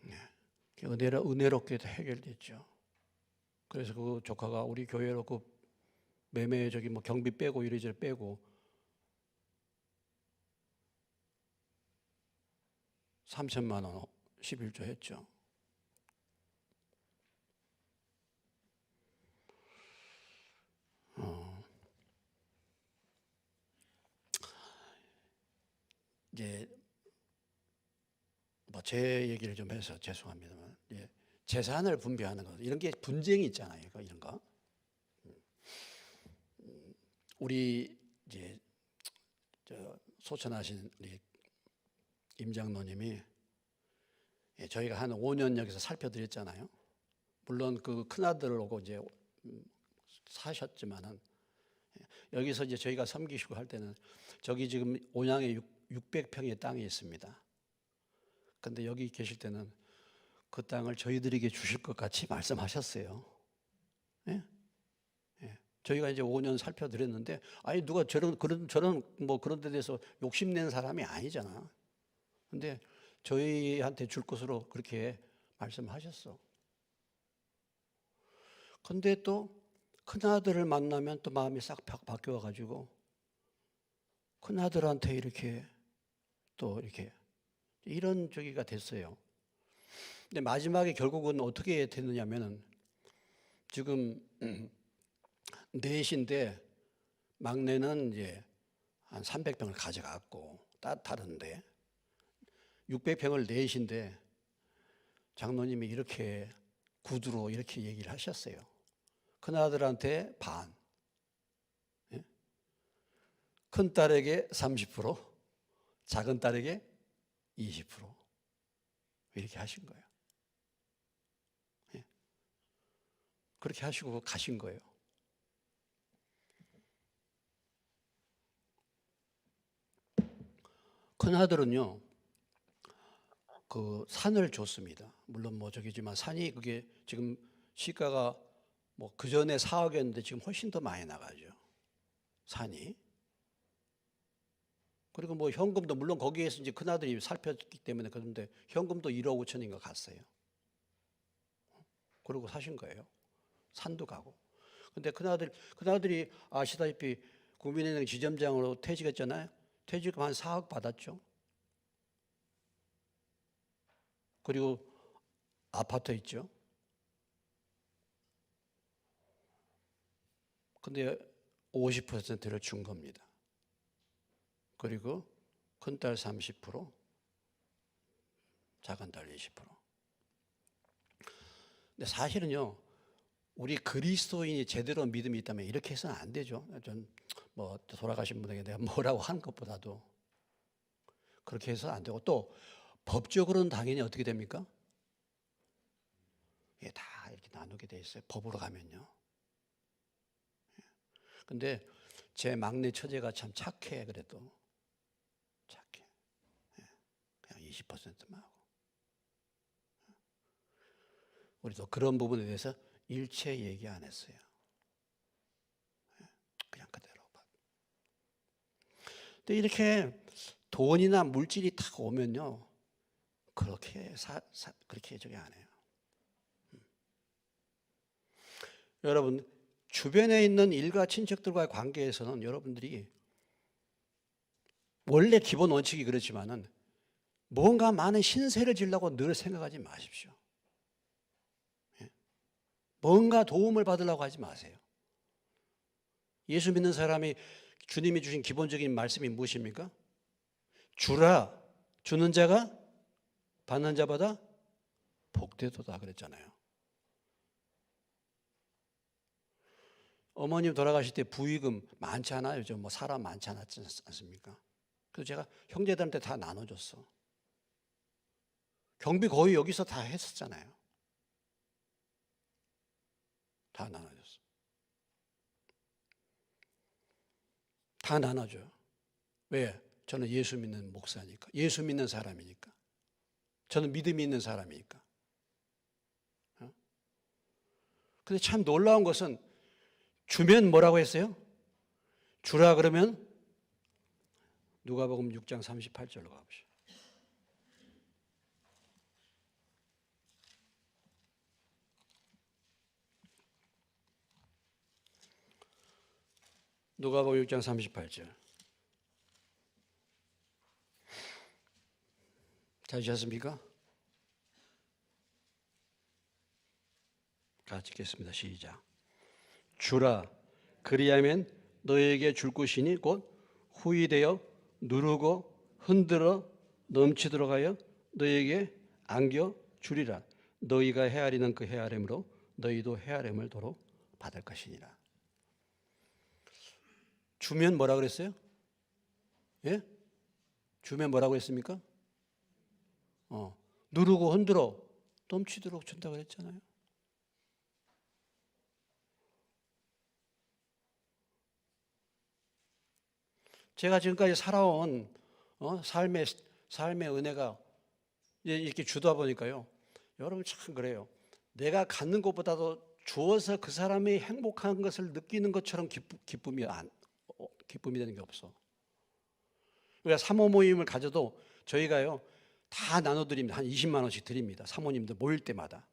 A: 네. 은혜롭게 해결됐죠. 그래서 그 조카가 우리 교회로 그 매매 저기 뭐 경비 빼고 이래저래 빼고 3,000만 원 11조 했죠. 이제 뭐 제 얘기를 좀 해서 죄송합니다만, 예, 재산을 분배하는 것 이런 게 분쟁이 있잖아요. 이런 거. 우리 이제 소천하신 우리 임 장로님이 저희가 한 5년 여기서 살펴드렸잖아요. 물론 그 큰아들을 오고 이제 사셨지만은 여기서 이제 저희가 섬기시고 할 때는 저기 지금 온양에 600평의 땅이 있습니다. 근데 여기 계실 때는 그 땅을 저희들에게 주실 것 같이 말씀하셨어요. 예? 예. 저희가 이제 5년 살펴드렸는데, 아니, 누가 저런 뭐 그런 데 대해서 욕심내는 사람이 아니잖아. 근데 저희한테 줄 것으로 그렇게 말씀하셨어. 근데 또 큰아들을 만나면 또 마음이 싹 바뀌어가지고 큰아들한테 이렇게 또 이렇게 이런 저기가 됐어요. 근데 마지막에 결국은 어떻게 됐느냐면은 지금 넷인데 막내는 이제 한 300평을 가져갔고 다른데 600평을 넷인데 장로님이 이렇게 구두로 이렇게 얘기를 하셨어요. 큰아들한테 반, 예? 큰딸에게 30%, 작은 딸에게 20% 이렇게 하신 거예요. 예? 그렇게 하시고 가신 거예요. 큰아들은요, 그 산을 줬습니다. 물론 뭐 저기지만 산이 그게 지금 시가가 뭐 그 전에 4억이었는데 지금 훨씬 더 많이 나가죠. 산이. 그리고 뭐 현금도 물론 거기에서 이제 큰아들이 살폈기 때문에 그런데 현금도 1억 5천인가 갔어요. 그러고 사신 거예요. 산도 가고. 근데 큰아들이 아시다시피 국민은행 지점장으로 퇴직했잖아요. 퇴직금 한 4억 받았죠. 그리고 아파트 있죠. 근데 50%를 준 겁니다. 그리고 큰딸 30%, 작은딸 20%. 근데 사실은요, 우리 그리스도인이 제대로 믿음이 있다면 이렇게 해서는 안 되죠. 전 뭐 돌아가신 분에게 내가 뭐라고 하는 것보다도 그렇게 해서 안 되고, 또 법적으로는 당연히 어떻게 됩니까? 예, 다 이렇게 나누게 돼 있어요. 법으로 가면요. 근데 제 막내 처제가 참 착해. 그래도 착해. 그냥 20%만 하고. 우리도 그런 부분에 대해서 일체 얘기 안 했어요. 그냥 그대로. 근데 이렇게 돈이나 물질이 탁 오면요, 그렇게 그렇게 저기 안 해요. 여러분, 주변에 있는 일가 친척들과의 관계에서는 여러분들이 원래 기본 원칙이 그렇지만은 뭔가 많은 신세를 지려고 늘 생각하지 마십시오. 뭔가 도움을 받으려고 하지 마세요. 예수 믿는 사람이 주님이 주신 기본적인 말씀이 무엇입니까? 주라, 주는 자가 받는 자보다 복되도다 그랬잖아요. 어머님 돌아가실 때 부의금 많지 않아요? 요즘 뭐 사람 많지 않았지 않습니까? 그래서 제가 형제들한테 다 나눠줬어. 경비 거의 여기서 다 했었잖아요. 다 나눠줬어. 다 나눠줘요. 왜? 저는 예수 믿는 목사니까. 예수 믿는 사람이니까. 저는 믿음이 있는 사람이니까. 근데 참 놀라운 것은 주면 뭐라고 했어요? 주라 그러면 누가복음 6장 38절로 가보시죠. 누가복음 6장 38절. 찾으셨습니까? 같이 읽겠습니다. 시작. 주라 그리하면 너에게 줄 것이니 곧 후히되어 누르고 흔들어 넘치도록 하여 너에게 안겨 주리라. 너희가 헤아리는 그 헤아림으로 너희도 헤아림을 도로 받을 것이니라. 주면 뭐라 그랬어요? 예? 주면 뭐라고 했습니까? 누르고 흔들어 넘치도록 준다 그랬잖아요. 제가 지금까지 살아온 삶의 은혜가 이렇게 주다 보니까요. 여러분 참 그래요. 내가 갖는 것보다도 주어서 그 사람이 행복한 것을 느끼는 것처럼 기쁨이 되는 게 없어. 우리가 사모 모임을 가져도 저희가요 다 나눠드립니다. 한 20만 원씩 드립니다. 사모님들 모일 때마다.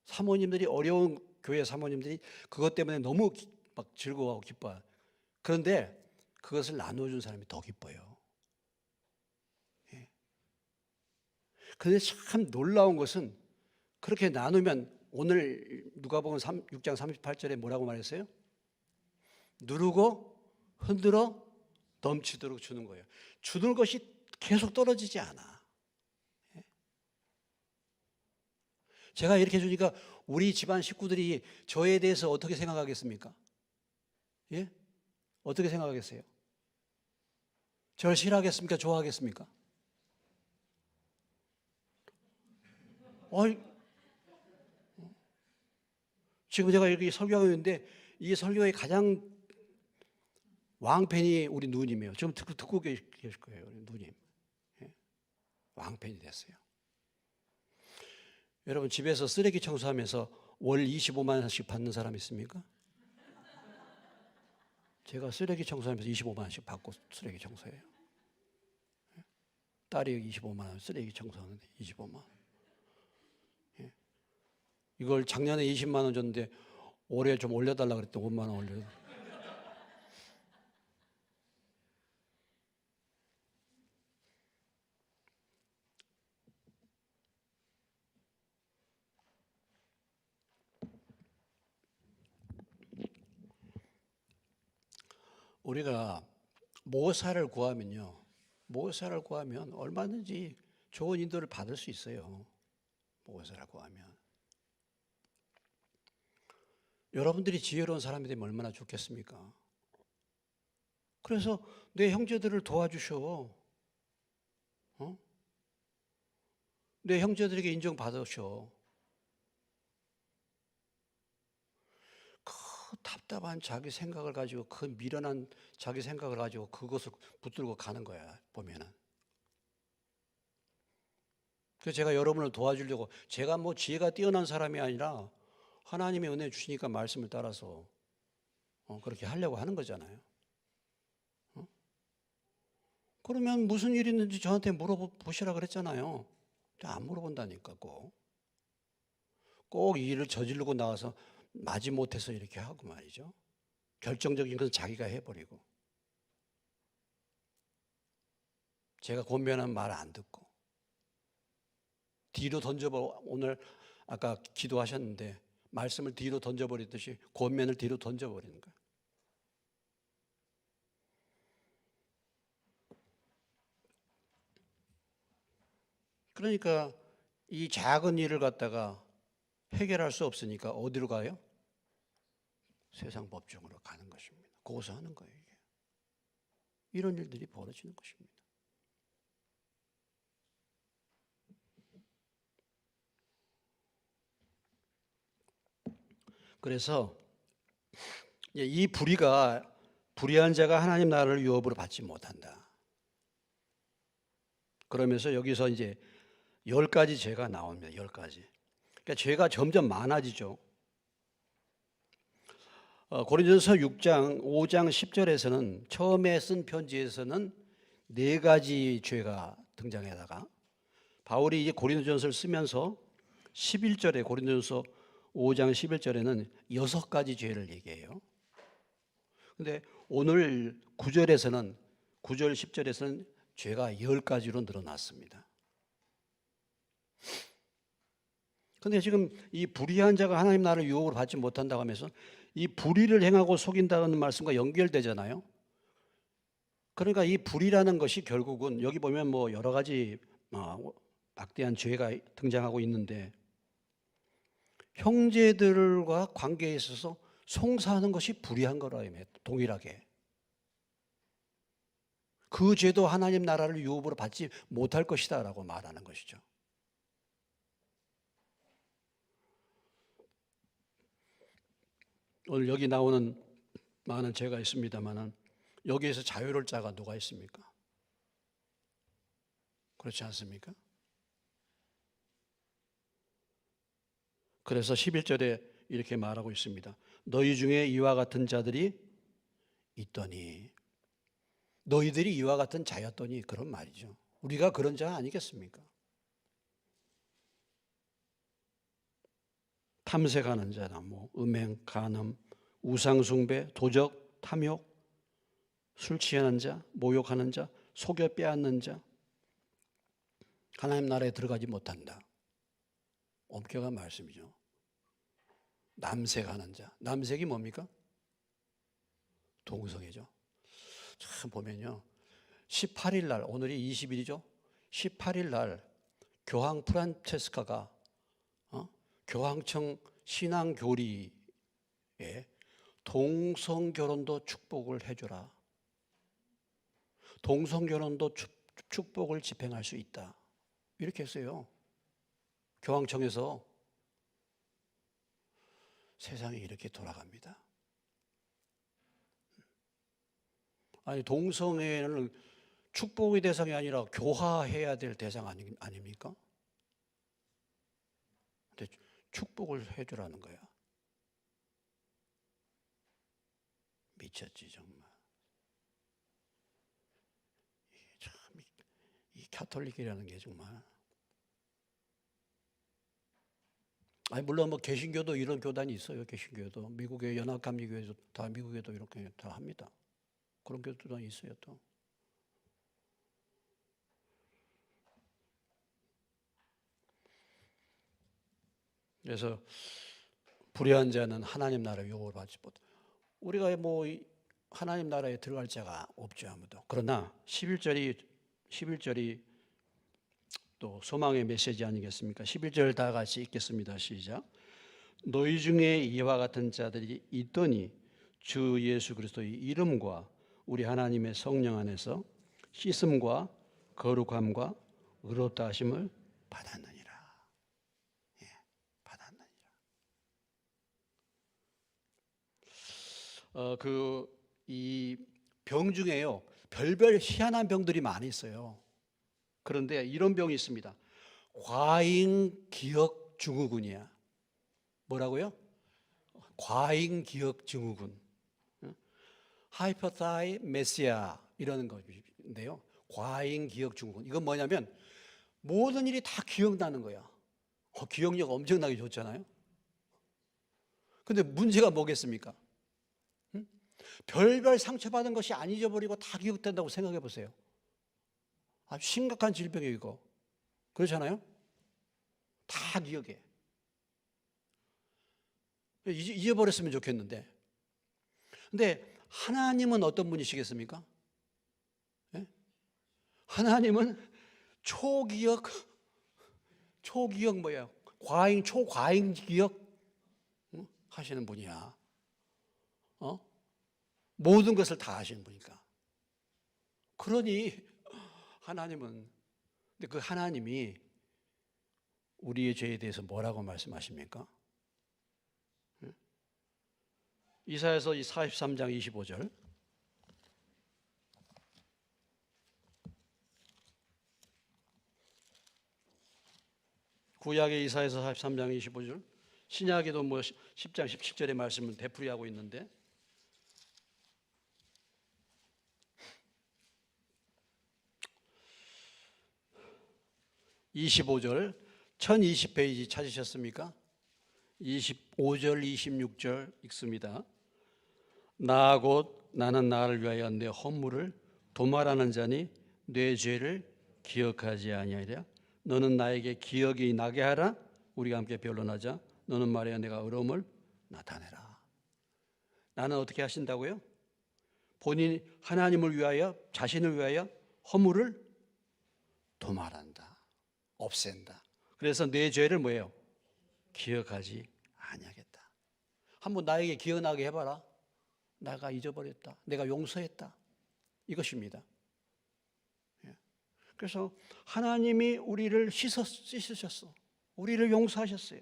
A: 사모님들이 어려운 교회 사모님들이 그것 때문에 너무 막 즐거워하고 기뻐요. 그런데 그것을 나눠준 사람이 더 기뻐요. 예. 그런데 참 놀라운 것은 그렇게 나누면 오늘 누가복음 6장 38절에 뭐라고 말했어요? 누르고 흔들어 넘치도록 주는 거예요. 주는 것이 계속 떨어지지 않아. 예. 제가 이렇게 주니까 우리 집안 식구들이 저에 대해서 어떻게 생각하겠습니까? 예? 어떻게 생각하겠어요? 저를 싫어하겠습니까? 좋아하겠습니까? 지금 제가 여기 설교하고 있는데 이 설교의 가장 왕팬이 우리 누님이에요. 지금 듣고 계실 거예요. 우리 누님. 예? 왕팬이 됐어요. 여러분 집에서 쓰레기 청소하면서 월 25만 원씩 받는 사람 있습니까? 제가 쓰레기 청소하면서 25만 원씩 받고 쓰레기 청소해요. 딸이 25만 원 쓰레기 청소하는데 25만 원. 이걸 작년에 20만 원 줬는데 올해 좀 올려달라 그랬더니 5만 원 올려. 우리가 모사를 구하면요, 모사를 구하면 얼마든지 좋은 인도를 받을 수 있어요. 모사를 구하면. 여러분들이 지혜로운 사람이 되면 얼마나 좋겠습니까? 그래서 내 형제들을 도와주셔. 내 형제들에게 인정받으셔. 그 답답한 자기 생각을 가지고, 그 미련한 자기 생각을 가지고 그것을 붙들고 가는 거야, 보면은. 그래서 제가 여러분을 도와주려고, 제가 뭐 지혜가 뛰어난 사람이 아니라 하나님의 은혜 주시니까 말씀을 따라서 그렇게 하려고 하는 거잖아요. 그러면 무슨 일이 있는지 저한테 물어보시라 그랬잖아요. 안 물어본다니까. 꼭 이 일을 저지르고 나와서 마지못해서 이렇게 하고 말이죠. 결정적인 것은 자기가 해버리고, 제가 권면하는 말 안 듣고 뒤로 던져버려. 오늘 아까 기도하셨는데 말씀을 뒤로 던져버리듯이 권면을 뒤로 던져버리는 거예요. 그러니까 이 작은 일을 갖다가 해결할 수 없으니까 어디로 가요? 세상 법정으로 가는 것입니다. 고소하는 거예요. 이게. 이런 일들이 벌어지는 것입니다. 그래서 이 불의한 자가 하나님 나라를 유업으로 받지 못한다. 그러면서 여기서 이제 10가지 죄가 나옵니다. 10가지. 그러니까 죄가 점점 많아지죠. 고린도전서 6장 5장 10절에서는 처음에 쓴 편지에서는 4가지 죄가 등장하다가 바울이 이제 고린도전서를 쓰면서 11절에 고린도전서 5장 11절에는 6가지 죄를 얘기해요. 근데 오늘 9절에서는 9절 10절에서는 죄가 10가지로 늘어났습니다. 근데 지금 이 불의한 자가 하나님 나라를 유업으로 받지 못한다고 하면서 이 불의를 행하고 속인다는 말씀과 연결되잖아요. 그러니까 이 불의라는 것이 결국은 여기 보면 뭐 여러 가지 막대한 죄가 등장하고 있는데 형제들과 관계에 있어서 송사하는 것이 불의한 거라 동일하게. 그 죄도 하나님 나라를 유업으로 받지 못할 것이다 라고 말하는 것이죠. 오늘 여기 나오는 많은 죄가 있습니다만 여기에서 자유로울 자가 누가 있습니까? 그렇지 않습니까? 그래서 11절에 이렇게 말하고 있습니다. 너희 중에 이와 같은 자들이 있더니, 너희들이 이와 같은 자였더니, 그런 말이죠. 우리가 그런 자 아니겠습니까? 탐색하는 자다, 음행, 간음, 우상숭배, 도적, 탐욕, 술 취하는 자, 모욕하는 자, 속여 빼앗는 자, 하나님 나라에 들어가지 못한다. 엄격한 말씀이죠. 남색하는 자, 남색이 뭡니까? 동성애죠. 참 보면요, 18일 날, 오늘이 20일이죠. 18일 날 교황 프란체스카가 교황청 신앙교리에 동성결혼도 축복을 해줘라. 동성결혼도 축복을 집행할 수 있다. 이렇게 했어요. 교황청에서. 세상이 이렇게 돌아갑니다. 아니, 동성애는 축복의 대상이 아니라 교화해야 될 대상 아닙니까? 근데 축복을 해주라는 거야. 미쳤지 정말. 참, 이 가톨릭이라는 게 정말. 아니 물론 뭐 개신교도 이런 교단이 있어요. 개신교도 미국의 연합감리교회도 다 미국에도 이렇게 다 합니다. 그런 교단이 있어요 또. 그래서 불의한 자는 하나님 나라에 유업을 받지 못. 우리가 뭐 하나님 나라에 들어갈 자가 없죠 아무도. 그러나 11절이 또 소망의 메시지 아니겠습니까? 11절 다 같이 읽겠습니다. 시작. 너희 중에 이와 같은 자들이 있더니 주 예수 그리스도의 이름과 우리 하나님의 성령 안에서 씻음과 거룩함과 의롭다 하심을 받았느니라. 예, 받았느니라. 이 병 중에요 별별 희한한 병들이 많이 있어요. 그런데 이런 병이 있습니다. 과잉기억 증후군이야. 뭐라고요? 과잉기억 증후군. 하이퍼타이메시아 이라는 건데요. 과잉기억 증후군. 이건 뭐냐면 모든 일이 다 기억나는 거야. 기억력 엄청나게 좋잖아요. 근데 문제가 뭐겠습니까? 별별 상처받은 것이 안 잊어버리고 다 기억된다고 생각해 보세요. 아주 심각한 질병이에요 이거. 그렇잖아요? 다 기억해. 잊어버렸으면 좋겠는데. 근데 하나님은 어떤 분이시겠습니까? 예? 하나님은 초기억 뭐예요? 초과잉 기억 하시는 분이야. 모든 것을 다 아시는 분이니까. 그러니 하나님은, 근데 그 하나님이 우리의 죄에 대해서 뭐라고 말씀하십니까? 이사야서 43장 25절. 구약의 이사야서 43장 25절. 신약에도 뭐 10장 17절의 말씀을 되풀이하고 있는데 25절 1020페이지 찾으셨습니까? 25절 26절 읽습니다. 나 곧 나는 나를 위하여 내 허물을 도말하는 자니 내 죄를 기억하지 아니하리라. 너는 나에게 기억이 나게 하라. 우리가 함께 변론하자. 너는 말하여 내가 의로움을 나타내라. 나는 어떻게 하신다고요? 본인 하나님을 위하여 자신을 위하여 허물을 도말한다. 없앤다. 그래서 내 죄를 뭐예요? 기억하지 아니하겠다. 한번 나에게 기억나게 해봐라. 내가 잊어버렸다. 내가 용서했다. 이것입니다. 그래서 하나님이 우리를 씻으셨어. 우리를 용서하셨어요.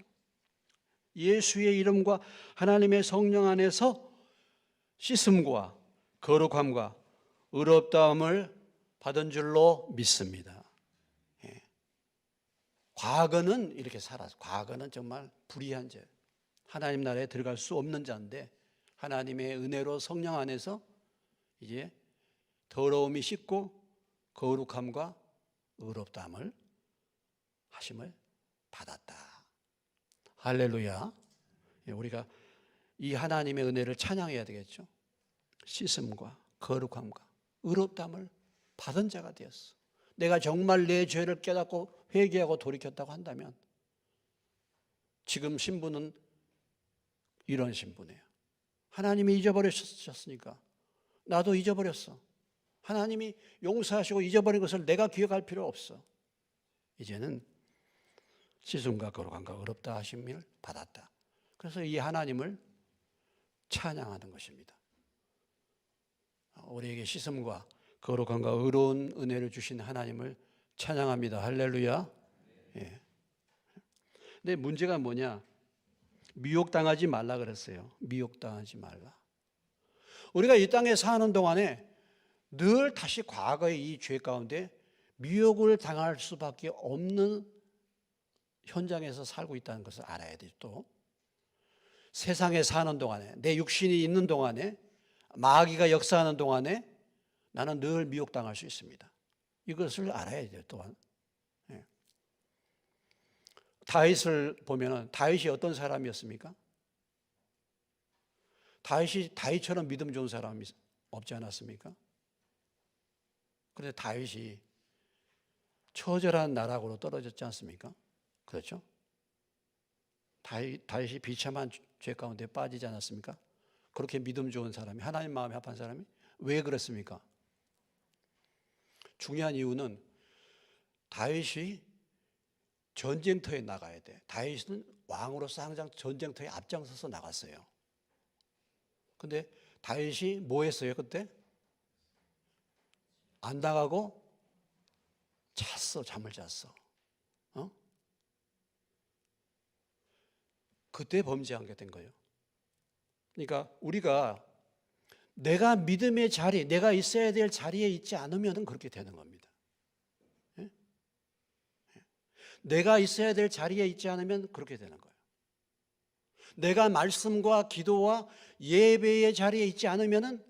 A: 예수의 이름과 하나님의 성령 안에서 씻음과 거룩함과 의롭다함을 받은 줄로 믿습니다. 과거는 이렇게 살았어. 과거는 정말 불의한 죄. 하나님 나라에 들어갈 수 없는 자인데 하나님의 은혜로 성령 안에서 이제 더러움이 씻고 거룩함과 의롭다함을 하심을 받았다. 할렐루야. 우리가 이 하나님의 은혜를 찬양해야 되겠죠. 씻음과 거룩함과 의롭다함을 받은 자가 되었어. 내가 정말 내 죄를 깨닫고 회개하고 돌이켰다고 한다면 지금 신분은 이런 신분이에요. 하나님이 잊어버리셨으니까 나도 잊어버렸어. 하나님이 용서하시고 잊어버린 것을 내가 기억할 필요 없어. 이제는 씻음과 거룩함과 의롭다 하심을 받았다. 그래서 이 하나님을 찬양하는 것입니다. 우리에게 씻음과 거룩함과 의로운 은혜를 주신 하나님을 찬양합니다. 할렐루야. 예. 근데 문제가 뭐냐? 미혹당하지 말라 그랬어요. 미혹당하지 말라. 우리가 이 땅에 사는 동안에 늘 다시 과거의 이 죄 가운데 미혹을 당할 수밖에 없는 현장에서 살고 있다는 것을 알아야 돼. 또 세상에 사는 동안에 내 육신이 있는 동안에 마귀가 역사하는 동안에 나는 늘 미혹당할 수 있습니다. 이것을 알아야 돼요. 또한 다윗을 보면은 다윗이 어떤 사람이었습니까? 다윗처럼 믿음 좋은 사람이 없지 않았습니까? 그런데 다윗이 처절한 나락으로 떨어졌지 않습니까? 그렇죠? 다윗이 비참한 죄 가운데 빠지지 않았습니까? 그렇게 믿음 좋은 사람이, 하나님 마음에 합한 사람이 왜 그랬습니까? 중요한 이유는 다윗이 전쟁터에 나가야 돼. 다윗은 왕으로서 항상 전쟁터에 앞장서서 나갔어요. 근데 다윗이 뭐 했어요 그때? 안 나가고 잠을 잤어. 그때 범죄한 게 된 거예요. 그러니까 우리가 내가 믿음의 자리, 내가 있어야 될 자리에 있지 않으면 그렇게 되는 겁니다. 내가 있어야 될 자리에 있지 않으면 그렇게 되는 거예요. 내가 말씀과 기도와 예배의 자리에 있지 않으면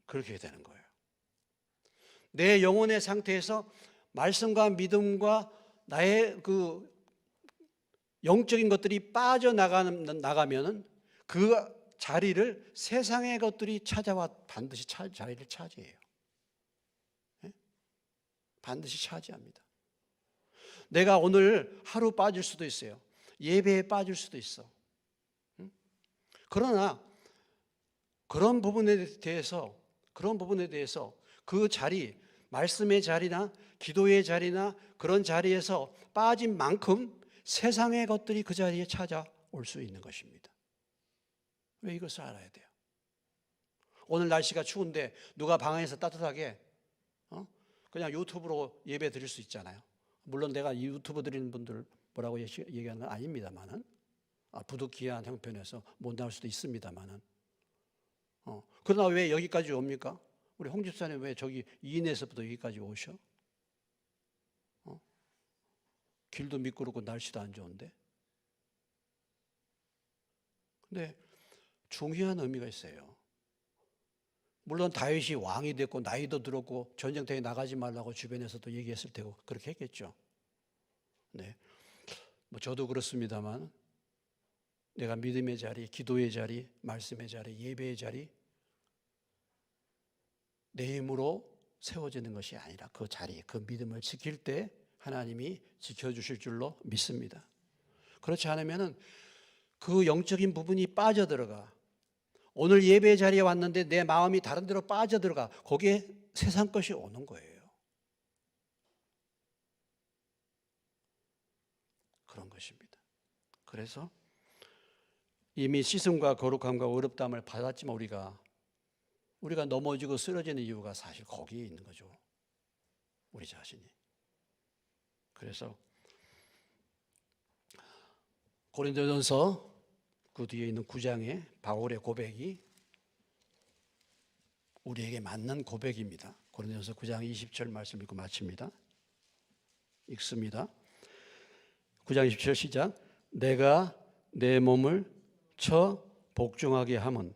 A: 그렇게 되는 거예요. 내 영혼의 상태에서 말씀과 믿음과 나의 그 영적인 것들이 빠져나가면 그 자리를 세상의 것들이 찾아와 반드시 자리를 차지해요. 반드시 차지합니다. 내가 오늘 하루 빠질 수도 있어요. 예배에 빠질 수도 있어. 그러나 그런 부분에 대해서 그 자리, 말씀의 자리나 기도의 자리나 그런 자리에서 빠진 만큼 세상의 것들이 그 자리에 찾아올 수 있는 것입니다. 왜 이것을 알아야 돼요? 오늘 날씨가 추운데 누가 방 안에서 따뜻하게 그냥 유튜브로 예배 드릴 수 있잖아요. 물론 내가 유튜브 드리는 분들 뭐라고 얘기하는 건 아닙니다만은 부득이한 형편에서 못 나올 수도 있습니다만은 그러나 왜 여기까지 옵니까? 우리 홍 집사님 왜 저기 이인에서부터 여기까지 오셔? 길도 미끄럽고 날씨도 안 좋은데. 근데 중요한 의미가 있어요. 물론 다윗이 왕이 됐고 나이도 들었고 전쟁터에 나가지 말라고 주변에서도 얘기했을 테고 그렇게 했겠죠. 네, 뭐 저도 그렇습니다만 내가 믿음의 자리, 기도의 자리, 말씀의 자리, 예배의 자리 내 힘으로 세워지는 것이 아니라 그 자리, 그 믿음을 지킬 때 하나님이 지켜주실 줄로 믿습니다. 그렇지 않으면 그 영적인 부분이 빠져들어가. 오늘 예배의 자리에 왔는데 내 마음이 다른 데로 빠져들어가. 거기에 세상 것이 오는 거예요. 그런 것입니다. 그래서 이미 씻음과 거룩함과 의롭다함을 받았지만 우리가 넘어지고 쓰러지는 이유가 사실 거기에 있는 거죠. 우리 자신이. 그래서 고린도전서 그 뒤에 있는 9장의 바울의 고백이 우리에게 맞는 고백입니다. 고린도전서 9장 20절 말씀 읽고 마칩니다. 읽습니다. 9장 20절 시작. 내가 내 몸을 쳐 복종하게 함은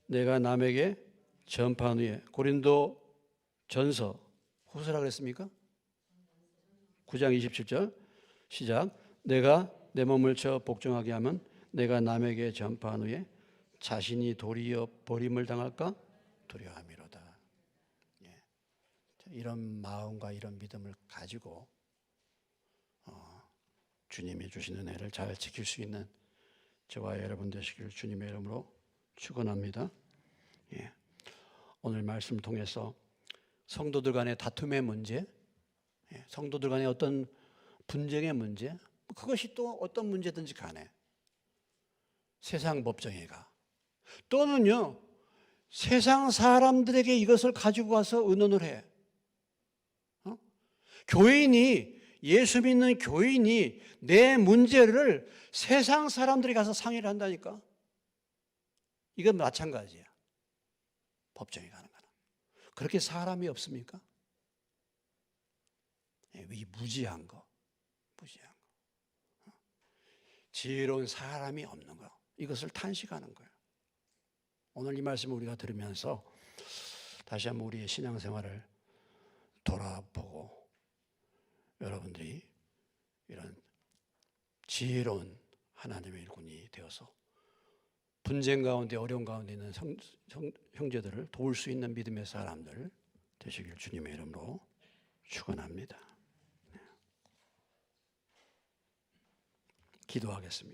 A: 내가 남에게 전파한 후에. 고린도 전서 후서라 그랬습니까? 9장 27절 시작. 내가 내 몸을 쳐 복종하게 하면 내가 남에게 전파한 후에 자신이 도리어 버림을 당할까 두려워함이로다. 이런 마음과 이런 믿음을 가지고 주님이 주시는 은혜를 잘 지킬 수 있는 저와 여러분 되시길 주님의 이름으로 축원합니다. 오늘 말씀 통해서 성도들 간의 다툼의 문제, 성도들 간의 어떤 분쟁의 문제, 그것이 또 어떤 문제든지 간에 세상 법정에가 또는요 세상 사람들에게 이것을 가지고 와서 의논을 해. 교인이 예수 믿는 교인이 내 문제를 세상 사람들이 가서 상의를 한다니까. 이건 마찬가지야. 법정에 가는 거는. 그렇게 사람이 없습니까? 이 무지한 거. 지혜로운 사람이 없는 거. 이것을 탄식하는 거예요. 오늘 이 말씀을 우리가 들으면서 다시 한번 우리의 신앙생활을 돌아보고 여러분들이 이런 지혜로운 하나님의 일꾼이 되어서 분쟁 가운데 어려운 가운데 있는 형제들을 도울 수 있는 믿음의 사람들 되시길 주님의 이름으로 축원합니다. 기도하겠습니다.